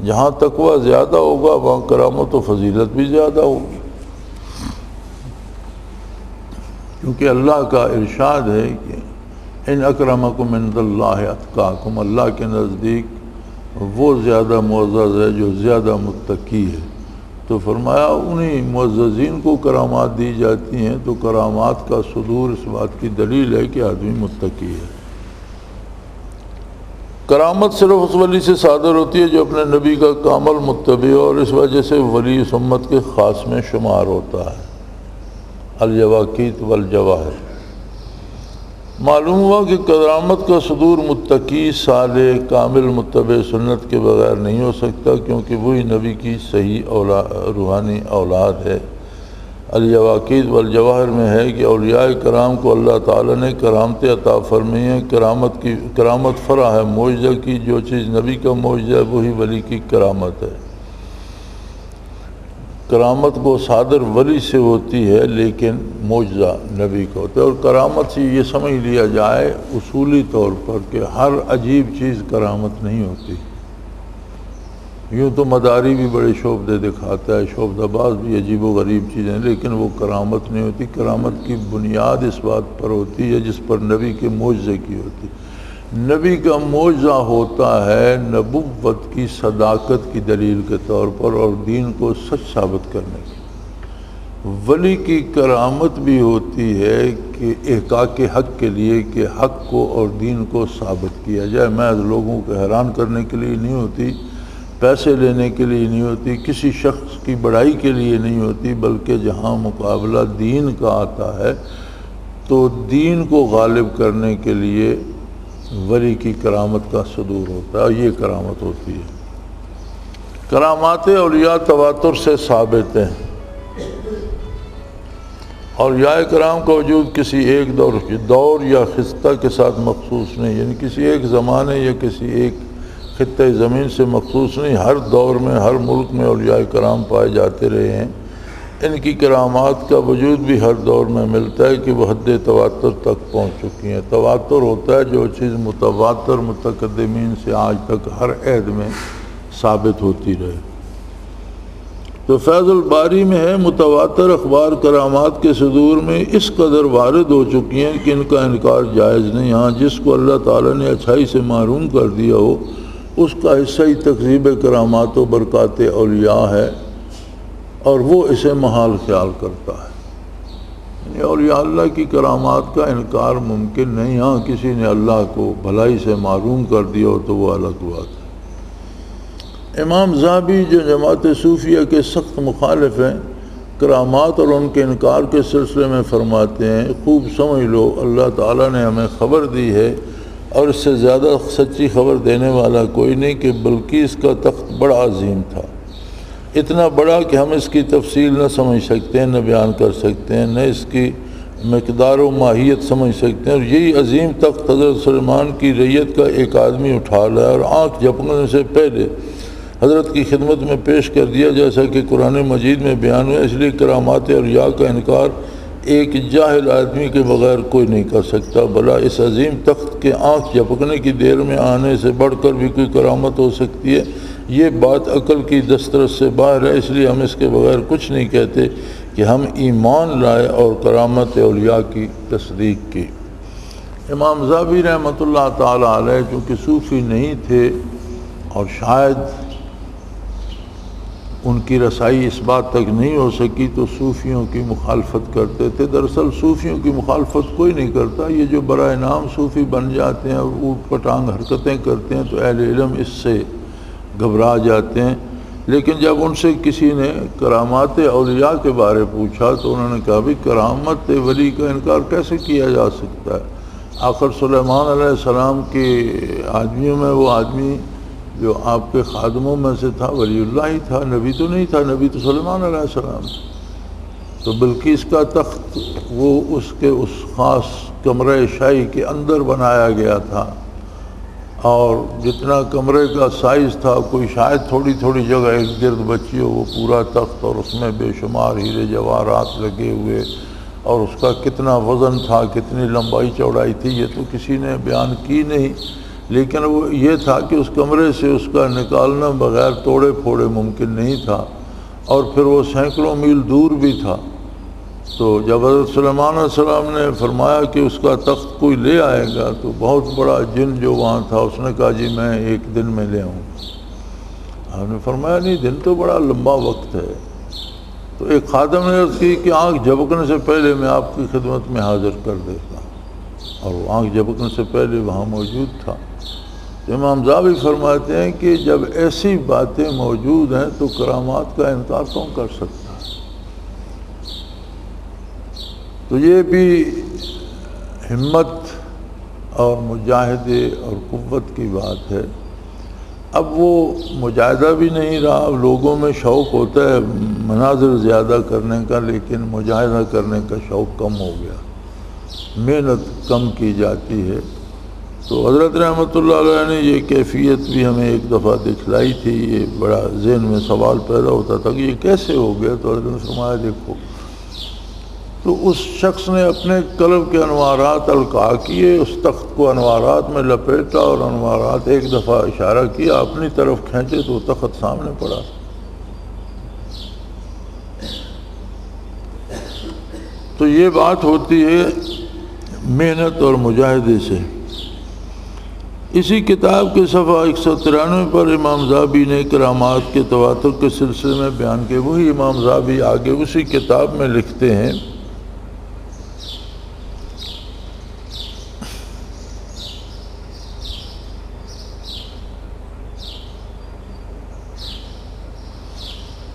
جہاں تقوی زیادہ ہوگا وہاں کرامت و فضیلت بھی زیادہ ہوگی، کیونکہ اللہ کا ارشاد ہے کہ ان اکرمکم عند اللہ اتقاکم، اللہ کے نزدیک وہ زیادہ معزز ہے جو زیادہ متقی ہے۔ تو فرمایا انہی معززین کو کرامات دی جاتی ہیں، تو کرامات کا صدور اس بات کی دلیل ہے کہ آدمی متقی ہے۔ کرامت صرف اس ولی سے صادر ہوتی ہے جو اپنے نبی کا کامل متبع اور اس وجہ سے ولی اس امت کے خاص میں شمار ہوتا ہے۔ الیواقیت والجواہر۔ معلوم ہوا کہ کرامت کا صدور متقی صالح کامل متبع سنت کے بغیر نہیں ہو سکتا، کیونکہ وہی نبی کی صحیح روحانی اولاد ہے۔ الیواقیت والجواہر میں ہے کہ اولیاء کرام کو اللہ تعالیٰ نے کرامتیں عطا فرمائی ہیں۔ کرامت فرع ہے معجزہ کی، جو چیز نبی کا معجزہ ہے وہی ولی کی کرامت ہے۔ کرامت کو صادر ولی سے ہوتی ہے لیکن معجزہ نبی کا ہوتا ہے۔ اور کرامت سے یہ سمجھ لیا جائے اصولی طور پر کہ ہر عجیب چیز کرامت نہیں ہوتی۔ یوں تو مداری بھی بڑے شعبدے دکھاتا ہے، شعبدہ باز بھی عجیب و غریب چیزیں، لیکن وہ کرامت نہیں ہوتی۔ کرامت کی بنیاد اس بات پر ہوتی ہے جس پر نبی کے معجزے کی ہوتی۔ نبی کا معجزہ ہوتا ہے نبوت کی صداقت کی دلیل کے طور پر اور دین کو سچ ثابت کرنے کی۔ ولی کی کرامت بھی ہوتی ہے کہ احقاق حق کے لیے کہ حق کو اور دین کو ثابت کیا جائے، محض لوگوں کو حیران کرنے کے لیے نہیں ہوتی، پیسے لینے کے لیے نہیں ہوتی، کسی شخص کی بڑائی کے لیے نہیں ہوتی، بلکہ جہاں مقابلہ دین کا آتا ہے تو دین کو غالب کرنے کے لیے ولی کی کرامت کا صدور ہوتا ہے، اور یہ کرامت ہوتی ہے۔ کرامات اولیاء تواتر سے ثابت ہیں۔ اولیاء کرام کا وجود کسی ایک دور یا خطہ کے ساتھ مخصوص نہیں، یعنی کسی ایک زمانے یا کسی ایک خطہ زمین سے مخصوص نہیں، ہر دور میں ہر ملک میں اولیاء کرام پائے جاتے رہے ہیں۔ ان کی کرامات کا وجود بھی ہر دور میں ملتا ہے کہ وہ حد تواتر تک پہنچ چکی ہیں۔ تواتر ہوتا ہے جو چیز متواتر متقدمین سے آج تک ہر عہد میں ثابت ہوتی رہے۔ تو فیض الباری میں ہے متواتر اخبار کرامات کے صدور میں اس قدر وارد ہو چکی ہیں کہ ان کا انکار جائز نہیں۔ ہاں جس کو اللہ تعالیٰ نے اچھائی سے محروم کر دیا ہو اس کا حصہ ہی تقریب کرامات و برکات اولیاء ہے، اور وہ اسے محال خیال کرتا ہے۔ یعنی اولیاء اللہ کی کرامات کا انکار ممکن نہیں۔ ہاں کسی نے اللہ کو بھلائی سے محروم کر دیا ہو تو وہ الگ بات ہے۔ امام ذہبی جو جماعت صوفیہ کے سخت مخالف ہیں، کرامات اور ان کے انکار کے سلسلے میں فرماتے ہیں، خوب سمجھ لو اللہ تعالیٰ نے ہمیں خبر دی ہے اور اس سے زیادہ سچی خبر دینے والا کوئی نہیں کہ بلقیس کا تخت بڑا عظیم تھا، اتنا بڑا کہ ہم اس کی تفصیل نہ سمجھ سکتے ہیں، نہ بیان کر سکتے ہیں، نہ اس کی مقدار و ماہیت سمجھ سکتے ہیں۔ اور یہی عظیم تخت حضرت سلیمان کی رعیت کا ایک آدمی اٹھا لایا اور آنکھ جھپکنے سے پہلے حضرت کی خدمت میں پیش کر دیا، جیسا کہ قرآن مجید میں بیان ہوا۔ اس لیے کرامات اولیاء کا انکار ایک جاہل آدمی کے بغیر کوئی نہیں کر سکتا، بھلا اس عظیم تخت کے آنکھ جھپکنے کی دیر میں آنے سے بڑھ کر بھی کوئی کرامت ہو سکتی ہے؟ یہ بات عقل کی دسترس سے باہر ہے، اس لیے ہم اس کے بغیر کچھ نہیں کہتے کہ ہم ایمان لائے اور کرامت اولیاء کی تصدیق کی۔ امام ذہبی رحمۃ اللہ تعالیٰ علیہ چونکہ صوفی نہیں تھے اور شاید ان کی رسائی اس بات تک نہیں ہو سکی تو صوفیوں کی مخالفت کرتے تھے۔ دراصل صوفیوں کی مخالفت کوئی نہیں کرتا، یہ جو برائے نام صوفی بن جاتے ہیں اور اوٹ پٹانگ حرکتیں کرتے ہیں تو اہل علم اس سے گھبرا جاتے ہیں۔ لیکن جب ان سے کسی نے کرامات اولیاء کے بارے پوچھا تو انہوں نے کہا بھی کرامت ولی کا انکار کیسے کیا جا سکتا ہے؟ آخر سلیمان علیہ السلام کے آدمیوں میں وہ آدمی جو آپ کے خادموں میں سے تھا ولی اللہ ہی تھا، نبی تو نہیں تھا، نبی تو سلیمان علیہ السلام۔ تو بلقیس کا تخت وہ اس کے اس خاص کمرہ شاہی کے اندر بنایا گیا تھا، اور جتنا کمرے کا سائز تھا کوئی شاید تھوڑی تھوڑی جگہ ارد گرد بچی ہو، وہ پورا تخت اور اس میں بے شمار ہیرے جواہرات لگے ہوئے، اور اس کا کتنا وزن تھا، کتنی لمبائی چوڑائی تھی، یہ تو کسی نے بیان کی نہیں۔ لیکن وہ یہ تھا کہ اس کمرے سے اس کا نکالنا بغیر توڑے پھوڑے ممکن نہیں تھا، اور پھر وہ سینکڑوں میل دور بھی تھا، تو جب حضرت سلیمان علیہ السلام نے فرمایا کہ اس کا تخت کوئی لے آئے گا تو بہت بڑا جن جو وہاں تھا اس نے کہا جی میں ایک دن میں لے آؤں گا۔ آپ نے فرمایا نہیں، دن تو بڑا لمبا وقت ہے۔ تو ایک خادم نے عرض کی کہ آنکھ جھپکنے سے پہلے میں آپ کی خدمت میں حاضر کر دیتا، اور وہ آنکھ جھپکنے سے پہلے وہاں موجود تھا۔ تو امام زاوی فرماتے ہیں کہ جب ایسی باتیں موجود ہیں تو کرامات کا انکار کون کر سکتا ہے؟ تو یہ بھی ہمت اور مجاہدے اور قوت کی بات ہے۔ اب وہ مجاہدہ بھی نہیں رہا، اب لوگوں میں شوق ہوتا ہے مناظر زیادہ کرنے کا، لیکن مجاہدہ کرنے کا شوق کم ہو گیا، محنت کم کی جاتی ہے۔ تو حضرت رحمۃ اللہ علیہ نے یہ کیفیت بھی ہمیں ایک دفعہ دکھلائی تھی، یہ بڑا ذہن میں سوال پیدا ہوتا تھا کہ یہ کیسے ہو گیا؟ تو حضرت نے فرمایا دیکھو، تو اس شخص نے اپنے قلب کے انوارات القاء کیے، اس تخت کو انوارات میں لپیٹا اور انوارات ایک دفعہ اشارہ کیا، اپنی طرف کھینچے تو تخت سامنے پڑا۔ تو یہ بات ہوتی ہے محنت اور مجاہدے سے۔ اسی کتاب کے صفحہ 193 پر امام زابی نے کرامات کے تواتر کے سلسلے میں بیان کیا۔ وہی امام زابی آگے اسی کتاب میں لکھتے ہیں،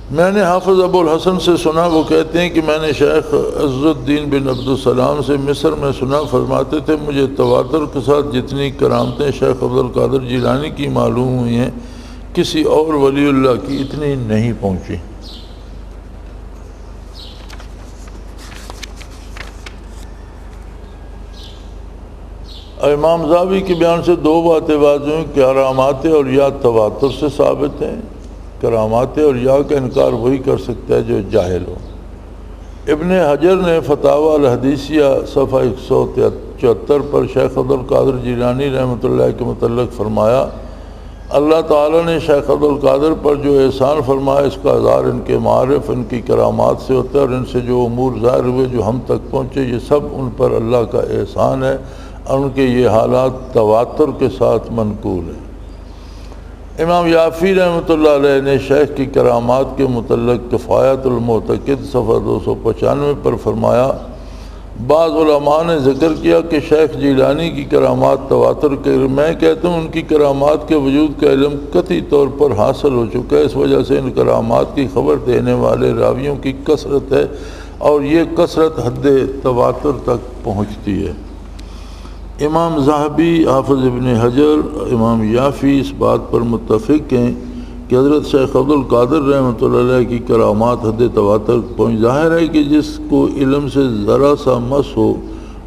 میں نے حافظ ابو الحسن سے سنا، وہ کہتے ہیں کہ میں نے شیخ عز الدین بن عبد السلام سے مصر میں سنا، فرماتے تھے مجھے تواتر کے ساتھ جتنی کرامتیں شیخ عبد القادر جیلانی کی معلوم ہوئی ہیں کسی اور ولی اللہ کی اتنی نہیں پہنچی۔ امام زاوی کے بیان سے دو باتیں واضح ہیں، کرامات اور یا تواتر سے ثابت ہیں۔ کرامات اور یا کا انکار وہی کر سکتا ہے جو جاہل ہو۔ ابن حجر نے فتاوی الحدیثیہ صفحہ 174 پر شیخ عبد القادر جیلانی رحمۃ اللہ کے متعلق فرمایا، اللہ تعالیٰ نے شیخ عبد القادر پر جو احسان فرمایا اس کا اظہار ان کے معارف، ان کی کرامات سے ہوتا ہے، اور ان سے جو امور ظاہر ہوئے جو ہم تک پہنچے یہ سب ان پر اللہ کا احسان ہے، اور ان کے یہ حالات تواتر کے ساتھ منقول ہیں۔ امام یافی رحمۃ اللہ علیہ نے شیخ کی کرامات کے متعلق کفایت المعتقد صفحہ 295 پر فرمایا، بعض علماء نے ذکر کیا کہ شیخ جیلانی کی کرامات تواتر کے، میں کہتا ہوں ان کی کرامات کے وجود کا علم قطعی طور پر حاصل ہو چکا ہے، اس وجہ سے ان کرامات کی خبر دینے والے راویوں کی کثرت ہے، اور یہ کثرت حد تواتر تک پہنچتی ہے۔ امام ذہبی، حافظ ابن حجر، امام یافی اس بات پر متفق ہیں کہ حضرت شیخ عبد القادر رحمۃ اللہ علیہ کی کرامات حد تواتر پہنچ۔ ظاہر ہے کہ جس کو علم سے ذرا سا مس ہو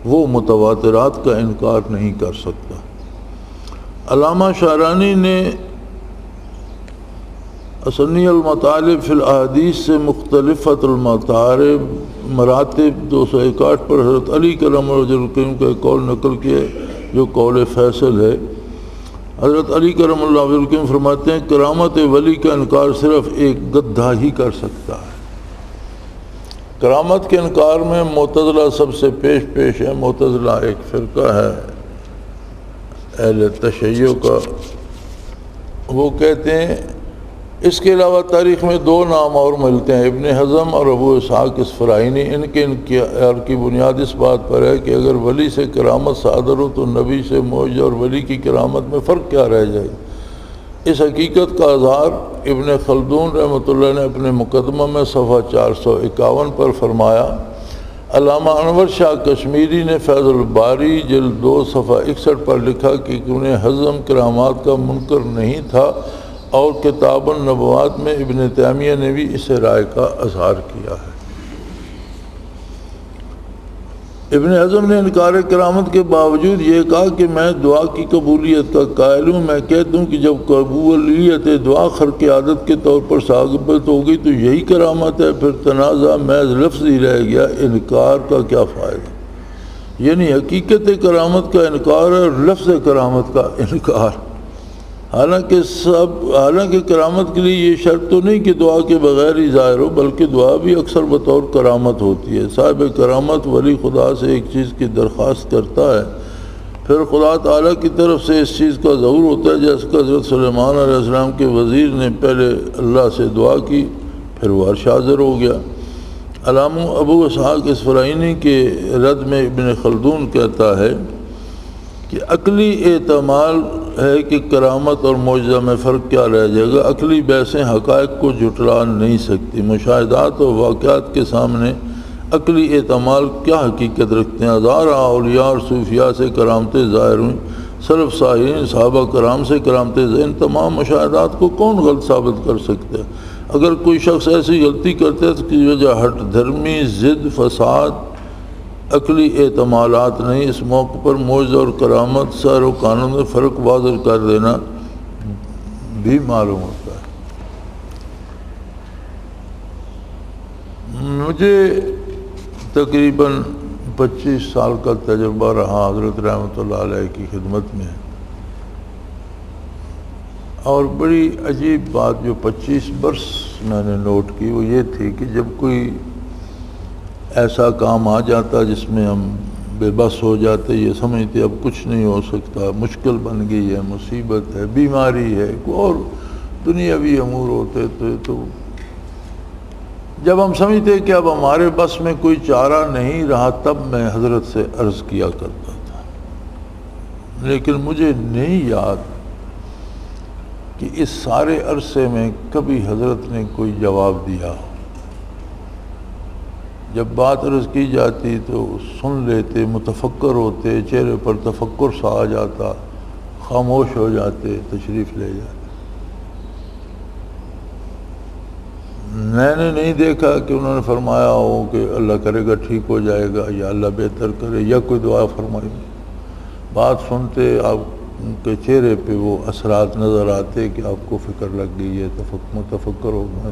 وہ متواترات کا انکار نہیں کر سکتا۔ علامہ شعرانی نے اسنی المطالب فی الاحادیث سے مختلفۃ المطالب مراتب 261 پر حضرت علی کرم اللہ وجہ الکریم کا ایک قول نقل کیا جو قول فیصل ہے۔ حضرت علی کرم اللہ وجہ الکریم فرماتے ہیں کرامت ولی کا انکار صرف ایک گدھا ہی کر سکتا ہے۔ کرامت کے انکار میں معتزلہ سب سے پیش ہے۔ معتزلہ ایک فرقہ ہے اہل تشیع کا، وہ کہتے ہیں اس کے علاوہ تاریخ میں دو نام اور ملتے ہیں، ابن حزم اور ابو اسحاق اصفرائینی۔ ان کے انکار کی بنیاد اس بات پر ہے کہ اگر ولی سے کرامت صادر ہو تو نبی سے معجزہ اور ولی کی کرامت میں فرق کیا رہ جائے گا۔ اس حقیقت کا اظہار ابن خلدون رحمۃ اللہ نے اپنے مقدمہ میں صفحہ 451 پر فرمایا۔ علامہ انور شاہ کشمیری نے فیض الباری جلد 2 صفحہ 61 پر لکھا کہ انہیں حزم کرامات کا منکر نہیں تھا، اور کتاب النبوات میں ابن تیمیہ نے بھی اس رائے کا اظہار کیا ہے۔ ابن حزم نے انکار کرامت کے باوجود یہ کہا کہ میں دعا کی قبولیت کا قائل ہوں، میں کہتا ہوں کہ جب قبولیت دعا خرق عادت کے طور پر ثابت ہو گئی تو یہی کرامت ہے، پھر تنازع محض لفظی رہ گیا، انکار کا کیا فائدہ؟ یعنی حقیقت کرامت کا انکار ہے اور لفظ کرامت کا انکار۔ حالانکہ کرامت کے لیے یہ شرط تو نہیں کہ دعا کے بغیر ہی ظاہر ہو، بلکہ دعا بھی اکثر بطور کرامت ہوتی ہے۔ صاحب کرامت ولی خدا سے ایک چیز کی درخواست کرتا ہے، پھر خدا تعالیٰ کی طرف سے اس چیز کا ظہور ہوتا ہے، جیسے کہ حضرت سلیمان علیہ السلام کے وزیر نے پہلے اللہ سے دعا کی، پھر وہ عرش حاضر ہو گیا۔ علامہ ابو اسحاق اصفرائینی کے رد میں ابن خلدون کہتا ہے کہ عقلی احتمال ہے کہ کرامت اور معجزہ میں فرق کیا رہ جائے گا۔ عقلی بحثیں حقائق کو جھٹلا نہیں سکتی۔ مشاہدات اور واقعات کے سامنے عقلی احتمال کیا حقیقت رکھتے ہیں؟ ہزارہ اولیاء اور صوفیاء سے کرامتیں ظاہر ہوئیں، سلف صالحین صحابہ کرام سے کرامتیں ظاہر، ان تمام مشاہدات کو کون غلط ثابت کر سکتا ہے؟ اگر کوئی شخص ایسی غلطی کرتا ہے تو اس کی وجہ ہٹ دھرمی، ضد، فساد، عقلی احتمالات نہیں۔ اس موقع پر معجزہ اور کرامت، سحر و قانون میں فرق واضح کر دینا بھی معلوم ہوتا ہے۔ مجھے تقریباً 25 سال کا تجربہ رہا حضرت رحمۃ اللہ علیہ کی خدمت میں، اور بڑی عجیب بات جو 25 برس میں نے نوٹ کی وہ یہ تھی کہ جب کوئی ایسا کام آ جاتا جس میں ہم بے بس ہو جاتے، یہ سمجھتے اب کچھ نہیں ہو سکتا، مشکل بن گئی ہے، مصیبت ہے، بیماری ہے، اور دنیاوی امور ہوتے تھے، تو جب ہم سمجھتے کہ اب ہمارے بس میں کوئی چارہ نہیں رہا، تب میں حضرت سے عرض کیا کرتا تھا۔ لیکن مجھے نہیں یاد کہ اس سارے عرصے میں کبھی حضرت نے کوئی جواب دیا ہو۔ جب بات عرض کی جاتی تو سن لیتے، متفکر ہوتے، چہرے پر تفکر سا آ جاتا، خاموش ہو جاتے، تشریف لے جاتے۔ میں نے نہیں دیکھا کہ انہوں نے فرمایا ہو کہ اللہ کرے گا ٹھیک ہو جائے گا، یا اللہ بہتر کرے، یا کوئی دعا فرمائی۔ بات سنتے آپ کے چہرے پہ وہ اثرات نظر آتے کہ آپ کو فکر لگ گئی ہے، متفکر ہو گئے،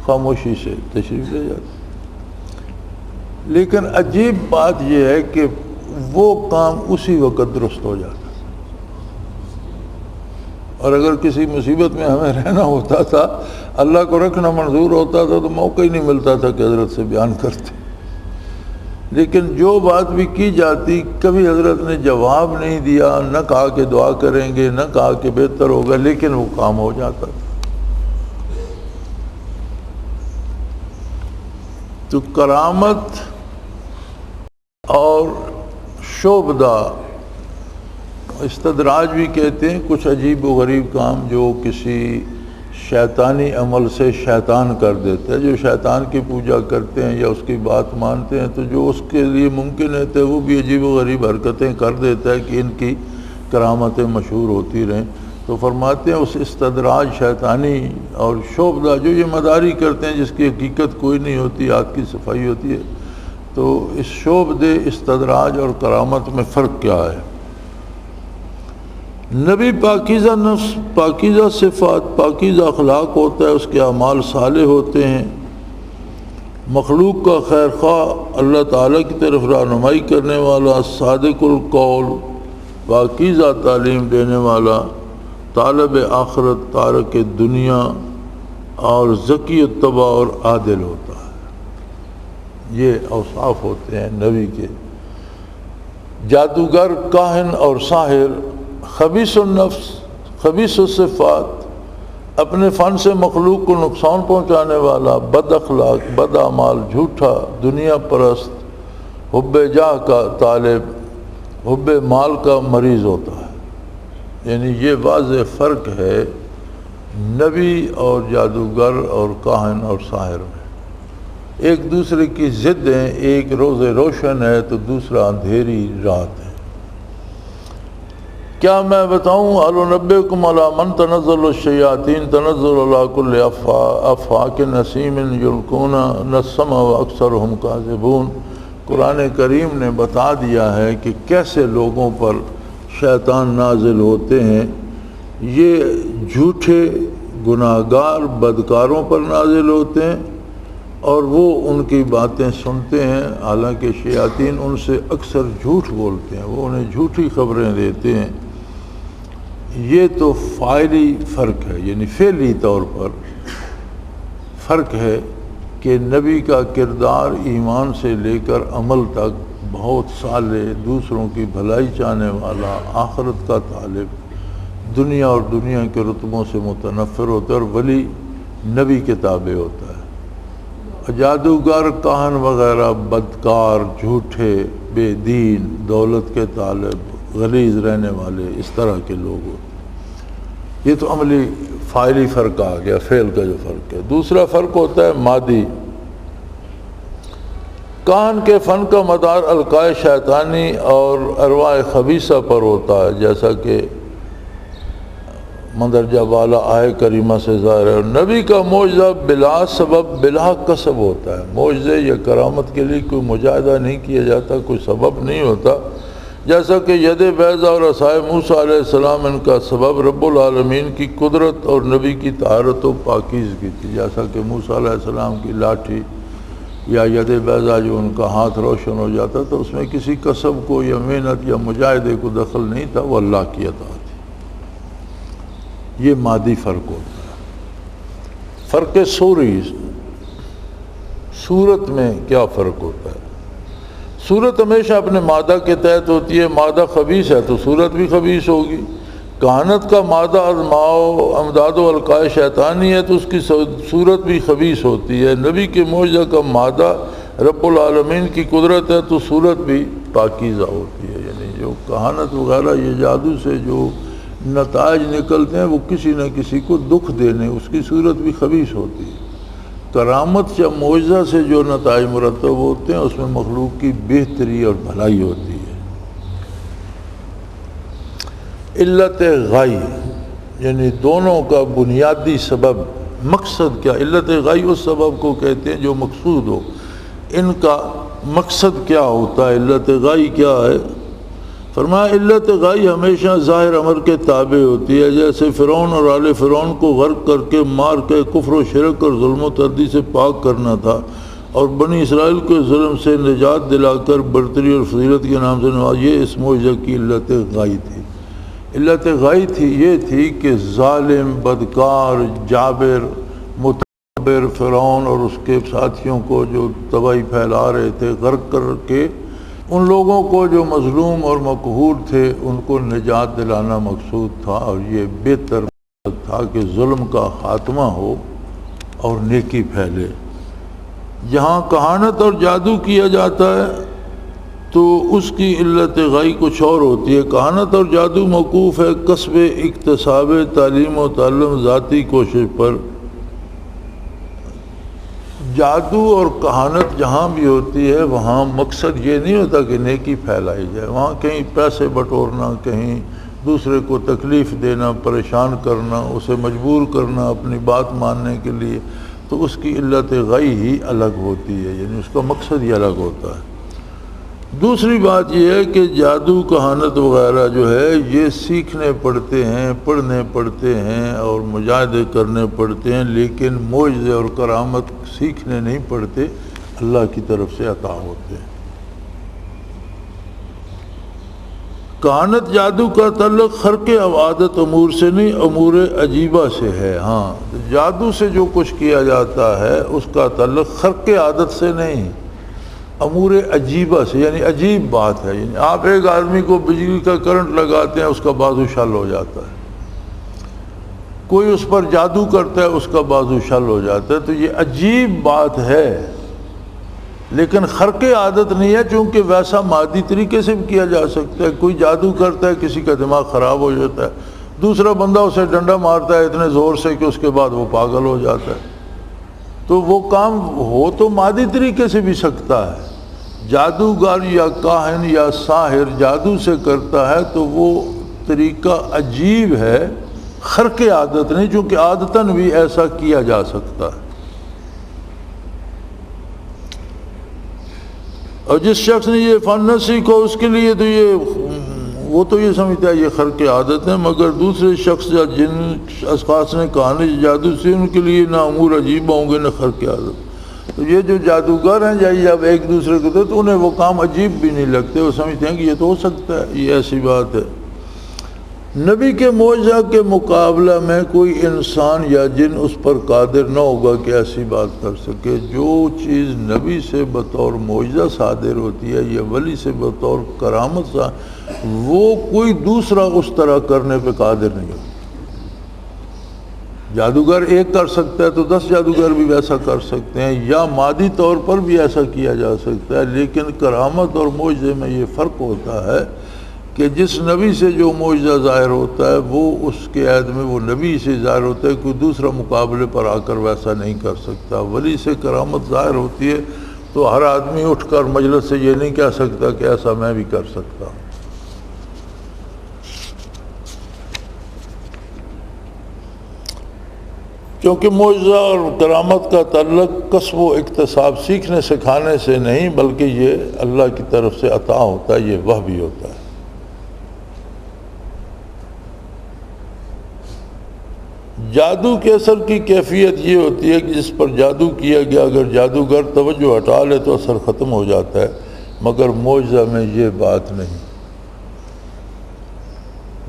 خاموشی سے تشریف لے جاتے۔ لیکن عجیب بات یہ ہے کہ وہ کام اسی وقت درست ہو جاتا، اور اگر کسی مصیبت میں ہمیں رہنا ہوتا تھا، اللہ کو رکھنا منظور ہوتا تھا، تو موقع ہی نہیں ملتا تھا کہ حضرت سے بیان کرتے۔ لیکن جو بات بھی کی جاتی کبھی حضرت نے جواب نہیں دیا، نہ کہا کہ دعا کریں گے، نہ کہا کہ بہتر ہوگا، لیکن وہ کام ہو جاتا تھا۔ تو کرامت اور شعبدہ، استدراج بھی کہتے ہیں، کچھ عجیب و غریب کام جو کسی شیطانی عمل سے شیطان کر دیتا ہے، جو شیطان کی پوجا کرتے ہیں یا اس کی بات مانتے ہیں، تو جو اس کے لیے ممکن ہے وہ بھی عجیب و غریب حرکتیں کر دیتا ہے کہ ان کی کرامتیں مشہور ہوتی رہیں۔ تو فرماتے ہیں اس استدراج شیطانی اور شعبدہ جو یہ مداری کرتے ہیں جس کی حقیقت کوئی نہیں ہوتی، ہاتھ کی صفائی ہوتی ہے، تو اس شعبدے، استدراج اور کرامت میں فرق کیا ہے؟ نبی پاکیزہ نفس، پاکیزہ صفات، پاکیزہ اخلاق ہوتا ہے، اس کے اعمال صالح ہوتے ہیں، مخلوق کا خیر خواہ، اللہ تعالیٰ کی طرف رہنمائی کرنے والا، صادق القول، پاکیزہ تعلیم دینے والا، طالب آخرت، تارک دنیا، اور ذکی الطبع اور عادل ہوتا ہے۔ یہ اوصاف ہوتے ہیں نبی کے۔ جادوگر، کاہن اور ساحر، خبیث النفس، خبیث الصفات، اپنے فن سے مخلوق کو نقصان پہنچانے والا، بد اخلاق، بد اعمال، جھوٹا، دنیا پرست، حب جاہ کا طالب، حب مال کا مریض ہوتا ہے۔ یعنی یہ واضح فرق ہے نبی اور جادوگر اور کاہن اور ساحر میں۔ ایک دوسرے کی ضد ہیں، ایک روز روشن ہے تو دوسرا اندھیری رات ہے۔ کیا میں بتاؤں اَلُنَبِّئُکُمْ عَلَىٰ مَنْ تَنَزَّلُ الشَّیَاطِینُ تَنَزُّلُ عَلَىٰ کُلِّ أَفَّاکٍ أَثِیمٍ یُلْقُونَ السَّمْعَ وَأَکْثَرُهُمْ کاذبون۔ قرآن کریم نے بتا دیا ہے کہ کیسے لوگوں پر شیطان نازل ہوتے ہیں۔ یہ جھوٹے گناہگار بدکاروں پر نازل ہوتے ہیں، اور وہ ان کی باتیں سنتے ہیں، حالانکہ شیاطین ان سے اکثر جھوٹ بولتے ہیں، وہ انہیں جھوٹی خبریں دیتے ہیں۔ یہ تو فاعلی فرق ہے، یعنی فعلی طور پر فرق ہے کہ نبی کا کردار ایمان سے لے کر عمل تک بہت صالح، دوسروں کی بھلائی چاہنے والا، آخرت کا طالب، دنیا اور دنیا کے رتبوں سے متنفر ہوتا ہے اور ولی نبی کے تابع ہوتا ہے۔ جادوگر، کاہن وغیرہ بدکار، جھوٹے، بے دین، دولت کے طالب، غلیظ رہنے والے، اس طرح کے لوگ ہوتے ہیں۔ یہ تو عملی فاعلی فرق آ گیا، فعل کا جو فرق ہے۔ دوسرا فرق ہوتا ہے مادی۔ کاہن کے فن کا مدار القائے شیطانی اور ارواح خبیثہ پر ہوتا ہے، جیسا کہ مندرجہ بالا آئے کریمہ سے ظاہر ہے۔ نبی کا معجزہ بلا سبب بلا کسب ہوتا ہے۔ معجزے یا کرامت کے لیے کوئی مجاہدہ نہیں کیا جاتا، کوئی سبب نہیں ہوتا، جیسا کہ ید بیضا اور عصائے موسیٰ علیہ السلام ان کا سبب رب العالمین کی قدرت اور نبی کی طہارت و پاکیزگی تھی، جیسا کہ موسیٰ علیہ السلام کی لاٹھی یا ید بیضا جو ان کا ہاتھ روشن ہو جاتا تو اس میں کسی کسب کو یا محنت یا مجاہدے کو دخل نہیں تھا، وہ اللہ کی عطا تھی۔ یہ مادی فرق ہوتا ہے۔ فرق صوری، صورت میں کیا فرق ہوتا ہے؟ صورت ہمیشہ اپنے مادہ کے تحت ہوتی ہے، مادہ خبیث ہے تو صورت بھی خبیث ہوگی۔ کہانت کا مادہ ازماؤ امداد و القائے شیطانی ہے تو اس کی صورت بھی خبیث ہوتی ہے۔ نبی کے معجزہ کا مادہ رب العالمین کی قدرت ہے تو صورت بھی پاکیزہ ہوتی ہے۔ یعنی جو کہانت وغیرہ یہ جادو سے جو نتائج نکلتے ہیں وہ کسی نہ کسی کو دکھ دینے، اس کی صورت بھی خبیث ہوتی ہے۔ کرامت یا معجزہ سے جو نتائج مرتب ہوتے ہیں اس میں مخلوق کی بہتری اور بھلائی ہوتی ہے۔ علت غائی، یعنی دونوں کا بنیادی سبب، مقصد کیا؟ علت غائی اس سبب کو کہتے ہیں جو مقصود ہو۔ ان کا مقصد کیا ہوتا ہے؟ علت غائی کیا ہے؟ فرمایا علت غائی ہمیشہ ظاہر امر کے تابع ہوتی ہے، جیسے فرعون اور آل فرعون کو غرق کر کے مار کے کفر و شرک اور ظلم و تردی سے پاک کرنا تھا، اور بنی اسرائیل کو ظلم سے نجات دلا کر برتری اور فضیلت کے نام سے نواز۔ یہ اس معجزہ کی علت غائی تھی۔ علت غائی یہ تھی کہ ظالم، بدکار، جابر، متکبر فرعون اور اس کے ساتھیوں کو جو تباہی پھیلا رہے تھے، غرق کر کے ان لوگوں کو جو مظلوم اور مقہور تھے ان کو نجات دلانا مقصود تھا، اور یہ بہتر مقصد تھا کہ ظلم کا خاتمہ ہو اور نیکی پھیلے۔ جہاں کہانت اور جادو کیا جاتا ہے تو اس کی علت غائی کچھ اور ہوتی ہے۔ کہانت اور جادو موقوف ہے کسب اکتساب تعلیم و تعلم ذاتی کوشش پر۔ جادو اور کہانت جہاں بھی ہوتی ہے وہاں مقصد یہ نہیں ہوتا کہ نیکی پھیلائی جائے، وہاں کہیں پیسے بٹورنا، کہیں دوسرے کو تکلیف دینا، پریشان کرنا، اسے مجبور کرنا اپنی بات ماننے کے لیے، تو اس کی علت غائی ہی الگ ہوتی ہے، یعنی اس کا مقصد ہی الگ ہوتا ہے۔ دوسری بات یہ ہے کہ جادو کہانت وغیرہ جو ہے یہ سیکھنے پڑتے ہیں، پڑھنے پڑتے ہیں اور مجاہدے کرنے پڑتے ہیں، لیکن معجزے اور کرامت سیکھنے نہیں پڑتے، اللہ کی طرف سے عطا ہوتے ہیں۔ کہانت جادو کا تعلق خرق عوادت امور سے نہیں، امور عجیبہ سے ہے۔ ہاں، جادو سے جو کچھ کیا جاتا ہے اس کا تعلق خرق عادت سے نہیں، امور عجیبہ سے، یعنی عجیب بات ہے۔ یعنی آپ ایک آدمی کو بجلی کا کرنٹ لگاتے ہیں، اس کا بازو شل ہو جاتا ہے، کوئی اس پر جادو کرتا ہے، اس کا بازو شل ہو جاتا ہے، تو یہ عجیب بات ہے، لیکن خرق عادت نہیں ہے، چونکہ ویسا مادی طریقے سے بھی کیا جا سکتا ہے۔ کوئی جادو کرتا ہے، کسی کا دماغ خراب ہو جاتا ہے، دوسرا بندہ اسے ڈنڈا مارتا ہے اتنے زور سے کہ اس کے بعد وہ پاگل ہو جاتا ہے، تو وہ کام ہو تو مادی طریقے سے بھی سکتا ہے۔ جادوگر یا کاہن یا ساحر جادو سے کرتا ہے تو وہ طریقہ عجیب ہے، خرق عادت نہیں، چونکہ عادتاً بھی ایسا کیا جا سکتا ہے۔ اور جس شخص نے یہ فن نہ سیکھو اس کے لیے تو وہ تو یہ سمجھتا ہے یہ خرق عادت ہے، مگر دوسرے شخص یا جن اشخاص نے کہانی جادو سے ان کے لیے نہ امور عجیب ہوں گے نہ خرق عادت۔ تو یہ جو جادوگر ہیں جب ایک دوسرے کو تو انہیں وہ کام عجیب بھی نہیں لگتے، وہ سمجھتے ہیں کہ یہ تو ہو سکتا ہے، یہ ایسی بات ہے۔ نبی کے معجزہ کے مقابلہ میں کوئی انسان یا جن اس پر قادر نہ ہوگا کہ ایسی بات کر سکے۔ جو چیز نبی سے بطور معجزہ صادر ہوتی ہے یا ولی سے بطور کرامت وہ کوئی دوسرا اس طرح کرنے پہ قادر نہیں ہوتا۔ جادوگر ایک کر سکتا ہے تو 10 جادوگر بھی ویسا کر سکتے ہیں، یا مادی طور پر بھی ایسا کیا جا سکتا ہے، لیکن کرامت اور معجزے میں یہ فرق ہوتا ہے کہ جس نبی سے جو معجزہ ظاہر ہوتا ہے وہ اس کے عہد میں وہ نبی سے ظاہر ہوتا ہے، کوئی دوسرا مقابلے پر آ کر ویسا نہیں کر سکتا۔ ولی سے کرامت ظاہر ہوتی ہے تو ہر آدمی اٹھ کر مجلس سے یہ نہیں کہہ سکتا کہ ایسا میں بھی کر سکتا ہوں۔ کیونکہ معجزہ اور کرامت کا تعلق کسب و اکتساب سیکھنے سکھانے سے نہیں، بلکہ یہ اللہ کی طرف سے عطا ہوتا ہے، یہ وحی ہوتا ہے۔ جادو کے اثر کی کیفیت یہ ہوتی ہے کہ جس پر جادو کیا گیا اگر جادوگر توجہ ہٹا لے تو اثر ختم ہو جاتا ہے، مگر معجزہ میں یہ بات نہیں۔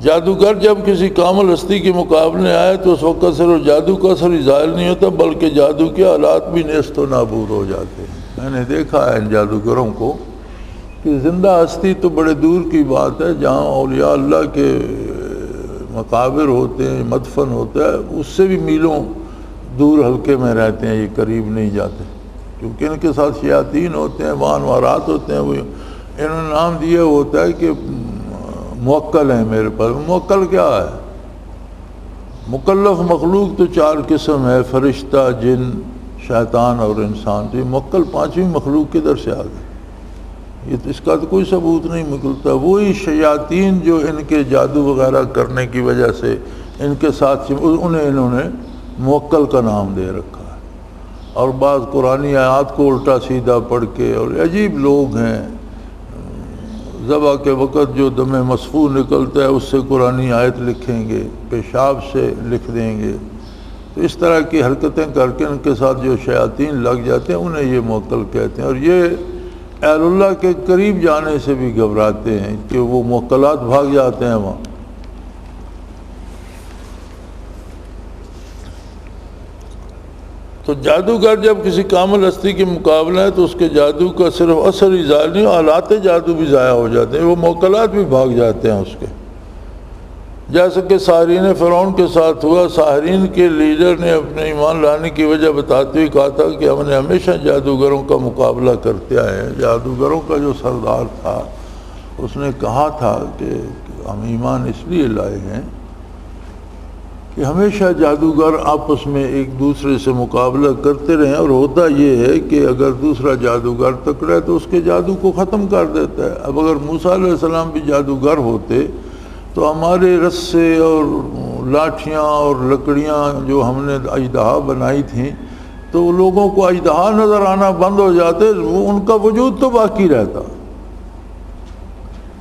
جادوگر جب کسی کامل ہستی کے مقابلے آئے تو اس وقت صرف جادو کا اثر ہی ظاہر نہیں ہوتا بلکہ جادو کے آلات بھی نیست و نابود ہو جاتے ہیں۔ میں نے دیکھا ہے ان جادوگروں کو کہ زندہ ہستی تو بڑے دور کی بات ہے، جہاں اولیاء اللہ کے مقابر ہوتے ہیں، مدفن ہوتا ہے، اس سے بھی میلوں دور حلقے میں رہتے ہیں، یہ قریب نہیں جاتے، کیونکہ ان کے ساتھ شیاطین ہوتے ہیں، وانوارات ہوتے ہیں۔ وہ انہوں نے نام دیا ہوتا ہے کہ موکل ہیں میرے پاس۔ موکل کیا ہے؟ مکلف مخلوق تو 4 قسم ہے، فرشتہ، جن، شیطان اور انسان۔ تو یہ موکل 5ویں مخلوق کدھر سے آ گئی؟ یہ اس کا تو کوئی ثبوت نہیں نکلتا۔ وہی شیاطین جو ان کے جادو وغیرہ کرنے کی وجہ سے ان کے ساتھ انہوں نے موکل کا نام دے رکھا ہے، اور بعض قرآنی آیات کو الٹا سیدھا پڑھ کے، اور عجیب لوگ ہیں۔ ذبح کے وقت جو دم مسفوح نکلتا ہے اس سے قرآنی آیت لکھیں گے، پیشاب سے لکھ دیں گے۔ تو اس طرح کی حرکتیں کر کے ان کے ساتھ جو شیاطین لگ جاتے ہیں انہیں یہ موکل کہتے ہیں، اور یہ اہل اللہ کے قریب جانے سے بھی گھبراتے ہیں کہ وہ موکلات بھاگ جاتے ہیں وہاں۔ تو جادوگر جب کسی کامل ہستی کے مقابلہ ہے تو اس کے جادو کا صرف اثر ہی ظاہر نہیں، آلات جادو بھی ضائع ہو جاتے ہیں، وہ موکلات بھی بھاگ جاتے ہیں اس کے۔ جیسا کہ ساحرین فرعون کے ساتھ ہوا، ساحرین کے لیڈر نے اپنے ایمان لانے کی وجہ بتاتے ہوئے کہا تھا کہ ہم نے ہمیشہ جادوگروں کا مقابلہ کرتے آئے ہیں۔ جادوگروں کا جو سردار تھا اس نے کہا تھا کہ ہم ایمان اس لیے لائے ہیں کہ ہمیشہ جادوگر آپس میں ایک دوسرے سے مقابلہ کرتے رہیں، اور ہوتا یہ ہے کہ اگر دوسرا جادوگر تکڑا ہے تو اس کے جادو کو ختم کر دیتا ہے۔ اب اگر موسیٰ علیہ السلام بھی جادوگر ہوتے تو ہمارے رسے اور لاٹھیاں اور لکڑیاں جو ہم نے اژدہا بنائی تھیں تو لوگوں کو اژدہا نظر آنا بند ہو جاتے، وہ ان کا وجود تو باقی رہتا۔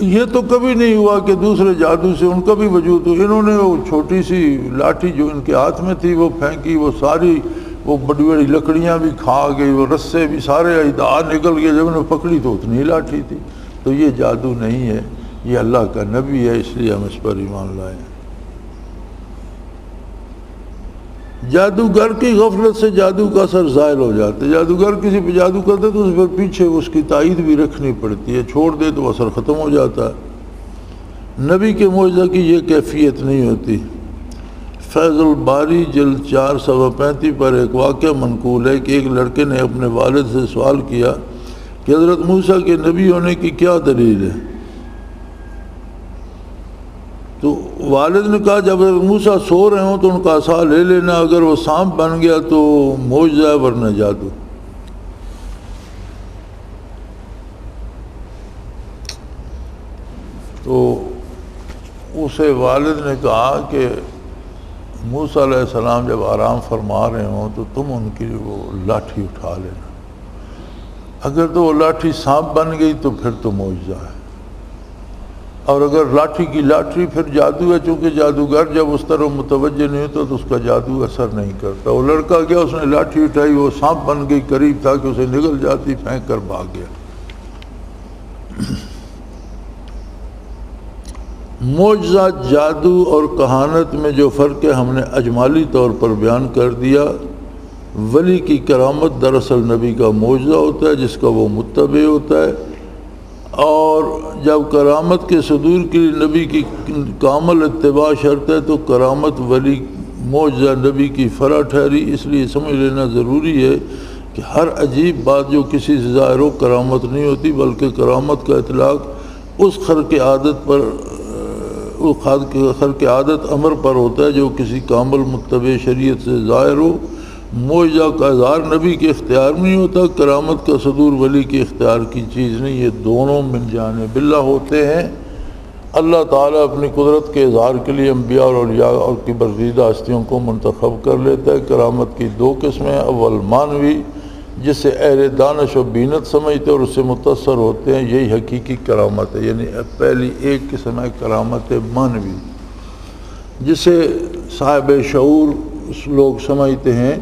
یہ تو کبھی نہیں ہوا کہ دوسرے جادو سے ان کا بھی وجود ہو۔ انہوں نے وہ چھوٹی سی لاٹھی جو ان کے ہاتھ میں تھی وہ پھینکی، وہ ساری وہ بڑی بڑی لکڑیاں بھی کھا گئی، وہ رسے بھی سارے اژدہا نکل گئے، جب انہوں نے پکڑی تو اتنی لاٹھی تھی۔ تو یہ جادو نہیں ہے، یہ اللہ کا نبی ہے، اس لیے ہم اس پر ایمان لائے ہیں۔ جادوگر کی غفلت سے جادو کا اثر زائل ہو جاتا ہے۔ جادوگر کسی پہ جادو کرتے تو اس پر پیچھے اس کی تائید بھی رکھنی پڑتی ہے، چھوڑ دے تو اثر ختم ہو جاتا ہے۔ نبی کے معجزہ کی یہ کیفیت نہیں ہوتی۔ فیض الباری جلد 4 صفحہ 35 پر ایک واقعہ منقول ہے کہ ایک لڑکے نے اپنے والد سے سوال کیا کہ حضرت موسیٰ کے نبی ہونے کی کیا دلیل ہے؟ تو والد نے کہا جب موسیٰ سو رہے ہوں تو ان کا عصا لے لینا، اگر وہ سانپ بن گیا تو معجزہ ہے ورنہ جادو۔ تو اسے والد نے کہا کہ موسیٰ علیہ السلام جب آرام فرما رہے ہوں تو تم ان کی وہ لاٹھی اٹھا لینا، اگر تو وہ لاٹھی سانپ بن گئی تو پھر تو معجزہ ہے، اور اگر لاٹھی کی لاٹھی پھر جادو ہے، چونکہ جادوگر جب اس طرح متوجہ نہیں ہوتا تو اس کا جادو اثر نہیں کرتا۔ وہ لڑکا گیا، اس نے لاٹھی اٹھائی، وہ سانپ بن گئی، قریب تھا کہ اسے نگل جاتی، پھینک کر بھاگ گیا۔ معجزہ، جادو اور کہانت میں جو فرق ہے ہم نے اجمالی طور پر بیان کر دیا۔ ولی کی کرامت دراصل نبی کا معجزہ ہوتا ہے جس کا وہ متبع ہوتا ہے، اور جب کرامت کے صدور کے لیے نبی کی کامل اتباع شرط ہے تو کرامت ولی معجزہ نبی کی فرع ٹھہری۔ اس لیے سمجھ لینا ضروری ہے کہ ہر عجیب بات جو کسی سے ظاہر ہو کرامت نہیں ہوتی، بلکہ کرامت کا اطلاق اس خرق عادت پر خرق عادت امر پر ہوتا ہے جو کسی کامل متبع شریعت سے ظاہر ہو۔ معجزہ کا اظہار نبی کے اختیار میں نہیں ہوتا، کرامت کا صدور ولی کے اختیار کی چیز نہیں، یہ دونوں من جانب اللہ ہوتے ہیں۔ اللہ تعالیٰ اپنی قدرت کے اظہار کے لیے انبیاء اور اولیاء اور کی برگزیدہ ہستیوں کو منتخب کر لیتا ہے۔ کرامت کی دو قسمیں، اول مانوی جس سے اہل دانش و بینت سمجھتے اور اس سے متاثر ہوتے ہیں، یہی حقیقی کرامت ہے۔ یعنی پہلی ایک قسم ہے کرامت مانوی جسے صاحب شعور لوگ سمجھتے ہیں۔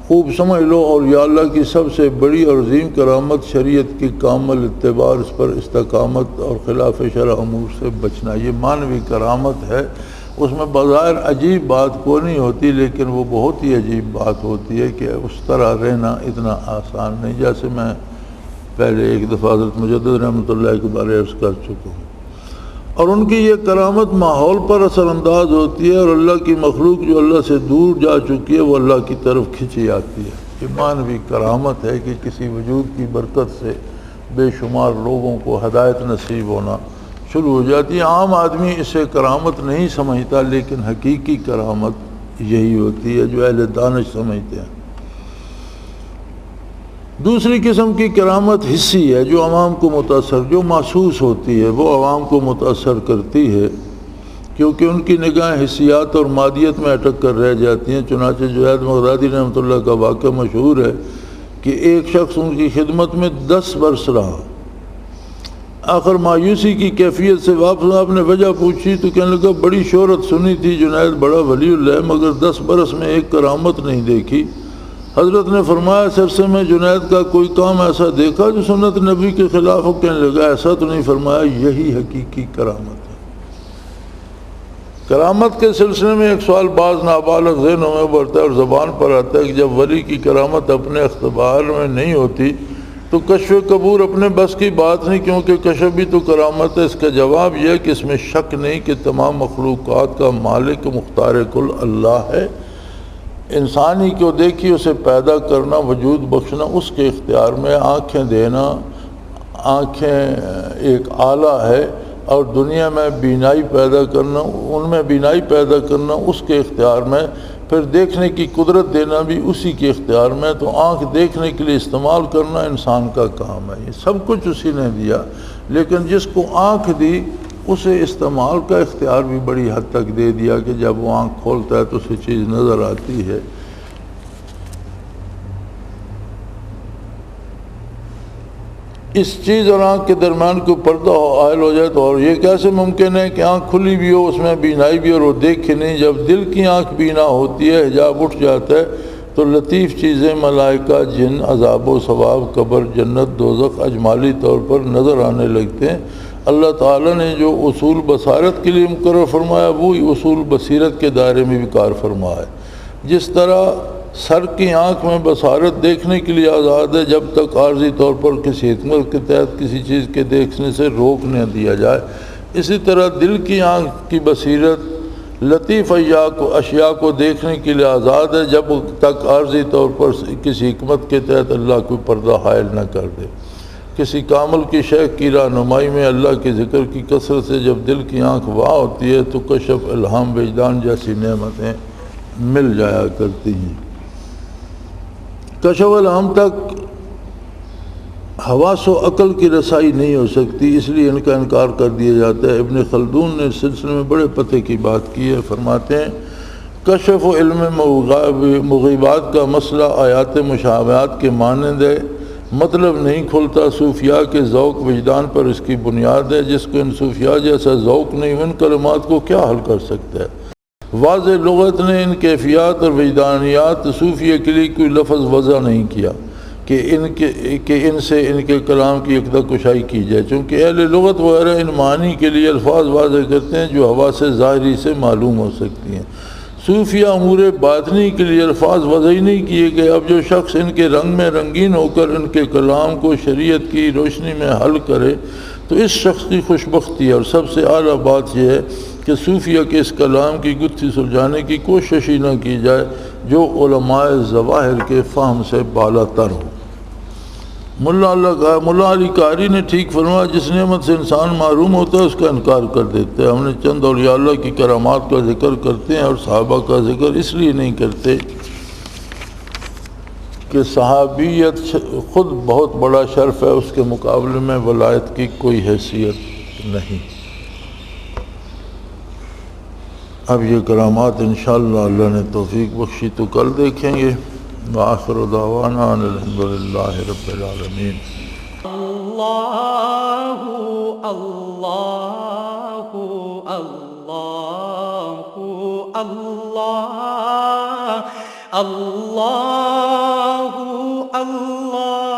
خوب سمجھ لو، اولیاء اللہ کی سب سے بڑی اور عظیم کرامت شریعت کی کامل اتباع، اس پر استقامت اور خلاف شرع امور سے بچنا، یہ مانوی کرامت ہے۔ اس میں بظاہر عجیب بات کوئی نہیں ہوتی، لیکن وہ بہت ہی عجیب بات ہوتی ہے کہ اس طرح رہنا اتنا آسان نہیں، جیسے میں پہلے ایک دفعہ حضرت مجدد رحمۃ اللہ کے بارے عرض کر چکا ہوں۔ اور ان کی یہ کرامت ماحول پر اثر انداز ہوتی ہے، اور اللہ کی مخلوق جو اللہ سے دور جا چکی ہے وہ اللہ کی طرف کھنچی آتی ہے۔ یہ مانوی کرامت ہے کہ کسی وجود کی برکت سے بے شمار لوگوں کو ہدایت نصیب ہونا شروع ہو جاتی ہے۔ عام آدمی اسے کرامت نہیں سمجھتا، لیکن حقیقی کرامت یہی ہوتی ہے جو اہل دانش سمجھتے ہیں۔ دوسری قسم کی کرامت حسی ہے، جو عوام کو متاثر، جو محسوس ہوتی ہے، وہ عوام کو متاثر کرتی ہے، کیونکہ ان کی نگاہیں حسیات اور مادیت میں اٹک کر رہ جاتی ہیں۔ چنانچہ جنید بغدادی رحمۃ اللہ کا واقعہ مشہور ہے کہ ایک شخص ان کی خدمت میں 10 برس رہا، آخر مایوسی کی کیفیت سے واپس آپ نے وجہ پوچھی تو کہنے لگا بڑی شہرت سنی تھی جنید بڑا ولی اللہ ہے، مگر 10 برس میں ایک کرامت نہیں دیکھی۔ حضرت نے فرمایا اس عرصے میں جنید کا کوئی کام ایسا دیکھا جو سنت نبی کے خلاف ہو؟ کہنے لگا ایسا تو نہیں۔ فرمایا یہی حقیقی کرامت ہے۔ کرامت کے سلسلے میں ایک سوال بعض نابالغ ذہنوں میں ابھرتا ہے اور زبان پر آتا ہے کہ جب ولی کی کرامت اپنے اختبار میں نہیں ہوتی تو کشف قبور اپنے بس کی بات نہیں، کیونکہ کشف بھی تو کرامت ہے۔ اس کا جواب یہ ہے کہ اس میں شک نہیں کہ تمام مخلوقات کا مالک مختار کل اللہ ہے۔ انسانی کو دیکھی اسے پیدا کرنا، وجود بخشنا اس کے اختیار میں، آنکھیں دینا، آنکھیں ایک آلہ ہے، اور دنیا میں بینائی پیدا کرنا، ان میں بینائی پیدا کرنا اس کے اختیار میں، پھر دیکھنے کی قدرت دینا بھی اسی کے اختیار میں۔ تو آنکھ دیکھنے کے لیے استعمال کرنا انسان کا کام ہے، یہ سب کچھ اسی نے دیا، لیکن جس کو آنکھ دی اسے استعمال کا اختیار بھی بڑی حد تک دے دیا کہ جب وہ آنکھ کھولتا ہے تو اسے چیز نظر آتی ہے۔ اس چیز اور آنکھ کے درمیان کوئی پردہ حائل ہو جائے تو، اور یہ کیسے ممکن ہے کہ آنکھ کھلی بھی ہو، اس میں بینائی بھی اور وہ دیکھے نہیں؟ جب دل کی آنکھ بینا ہوتی ہے، حجاب اٹھ جاتا ہے تو لطیف چیزیں، ملائکہ، جن، عذاب و ثواب، قبر، جنت، دوزخ اجمالی طور پر نظر آنے لگتے ہیں۔ اللہ تعالیٰ نے جو اصول بصارت کے لیے مقرر فرمایا وہی اصول بصیرت کے دائرے میں بھی کار فرما ہے۔ جس طرح سر کی آنکھ میں بصارت دیکھنے کے لیے آزاد ہے جب تک عارضی طور پر کسی حکمت کے تحت کسی چیز کے دیکھنے سے روک نہ دیا جائے، اسی طرح دل کی آنکھ کی بصیرت لطیف اشیاء کو دیکھنے کے لیے آزاد ہے جب تک عارضی طور پر کسی حکمت کے تحت اللہ کوئی پردہ حائل نہ کر دے۔ کسی کامل کی شیخ کی رہنمائی میں اللہ کے ذکر کی کثرت سے جب دل کی آنکھ واہ ہوتی ہے تو کشف، الہام، وجدان جیسی نعمتیں مل جایا کرتی ہیں۔ کشف الہام تک حواس و عقل کی رسائی نہیں ہو سکتی، اس لیے ان کا انکار کر دیا جاتا ہے۔ ابن خلدون نے اس سلسلے میں بڑے پتے کی بات کی ہے، فرماتے ہیں کشف و علم مغیبات کا مسئلہ آیات مشابہات کے مانند ہے، مطلب نہیں کھلتا۔ صوفیاء کے ذوق وجدان پر اس کی بنیاد ہے، جس کو ان صوفیاء جیسا ذوق نہیں ان کلمات کو کیا حل کر سکتا ہے؟ واضح لغت نے ان کیفیات اور وجدانیات صوفیہ کے لیے کوئی لفظ وضع نہیں کیا، کہ ان سے ان کے کلام کی یکدہ کشائی کی جائے، چونکہ اہل لغت وغیرہ ان معنی کے لیے الفاظ واضح کرتے ہیں جو حواس سے ظاہری سے معلوم ہو سکتی ہیں۔ صوفیہ امور باطنی کے لیے الفاظ وضع نہیں کیے گئے۔ اب جو شخص ان کے رنگ میں رنگین ہو کر ان کے کلام کو شریعت کی روشنی میں حل کرے تو اس شخص کی خوش بختی ہے۔ اور سب سے اعلیٰ بات یہ ہے کہ صوفیہ کے اس کلام کی گتھی سلجھانے کی کوشش ہی نہ کی جائے جو علماء ظواہر کے فہم سے بالا تر ہو۔ ملا علی قاری نے ٹھیک فرمایا، جس نعمت سے انسان محروم ہوتا ہے اس کا انکار کر دیتا ہے۔ ہم نے چند اولیاء اللہ کی کرامات کا ذکر کرتے ہیں اور صحابہ کا ذکر اس لیے نہیں کرتے کہ صحابیت خود بہت بڑا شرف ہے، اس کے مقابلے میں ولایت کی کوئی حیثیت نہیں۔ اب یہ کرامات انشاءاللہ اللہ نے توفیق بخشی تو کل دیکھیں گے۔ وآخر دعوانا الحمدللہ رب العالمین۔ اللہ اللہ اللہ اللہ اللہ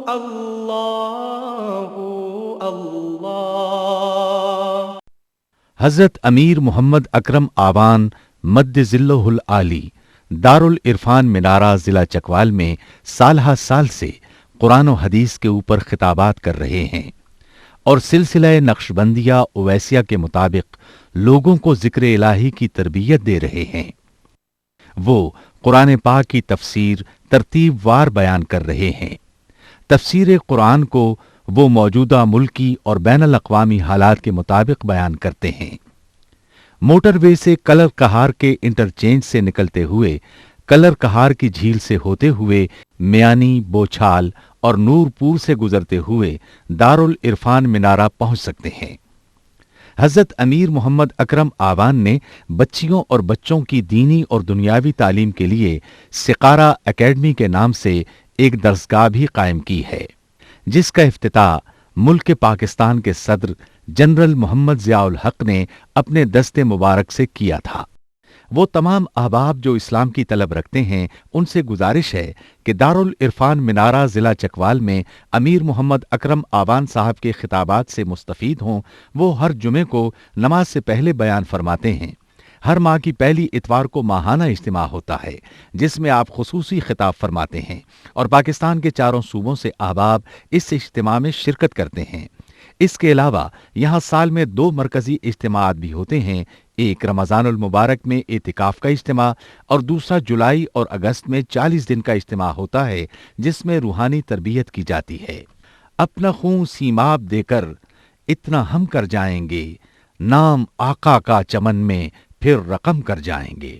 اللہ اللہ اللہ۔ حضرت امیر محمد اکرم آوان مد ذلہ العالی دارالعرفان منارہ ضلع چکوال میں سالہ سال سے قرآن و حدیث کے اوپر خطابات کر رہے ہیں اور سلسلہ نقشبندیہ اویسیہ کے مطابق لوگوں کو ذکر الہی کی تربیت دے رہے ہیں۔ وہ قرآن پاک کی تفسیر ترتیب وار بیان کر رہے ہیں۔ تفسیر قرآن کو وہ موجودہ ملکی اور بین الاقوامی حالات کے مطابق بیان کرتے ہیں۔ موٹر وے سے کلر کہار کے انٹرچینج سے نکلتے ہوئے کلر کہار کی جھیل سے ہوتے ہوئے میانی، بوچھال اور نور پور سے گزرتے ہوئے دارالعرفان منارہ پہنچ سکتے ہیں۔ حضرت امیر محمد اکرم آوان نے بچیوں اور بچوں کی دینی اور دنیاوی تعلیم کے لیے سقارہ اکیڈمی کے نام سے ایک درسگاہ بھی قائم کی ہے، جس کا افتتاح ملک پاکستان کے صدر جنرل محمد ضیاء الحق نے اپنے دست مبارک سے کیا تھا۔ وہ تمام احباب جو اسلام کی طلب رکھتے ہیں ان سے گزارش ہے کہ دارالعرفان منارہ ضلع چکوال میں امیر محمد اکرم آوان صاحب کے خطابات سے مستفید ہوں۔ وہ ہر جمعے کو نماز سے پہلے بیان فرماتے ہیں۔ ہر ماہ کی پہلی اتوار کو ماہانہ اجتماع ہوتا ہے جس میں آپ خصوصی خطاب فرماتے ہیں اور پاکستان کے چاروں صوبوں سے احباب اس اجتماع میں شرکت کرتے ہیں۔ اس کے علاوہ یہاں سال میں 2 مرکزی اجتماعات بھی ہوتے ہیں، ایک رمضان المبارک میں اعتکاف کا اجتماع اور دوسرا جولائی اور اگست میں 40 دن کا اجتماع ہوتا ہے جس میں روحانی تربیت کی جاتی ہے۔ اپنا خون سیماب دے کر اتنا ہم کر جائیں گے، نام آقا کا چمن میں پھر رقم کر جائیں گے۔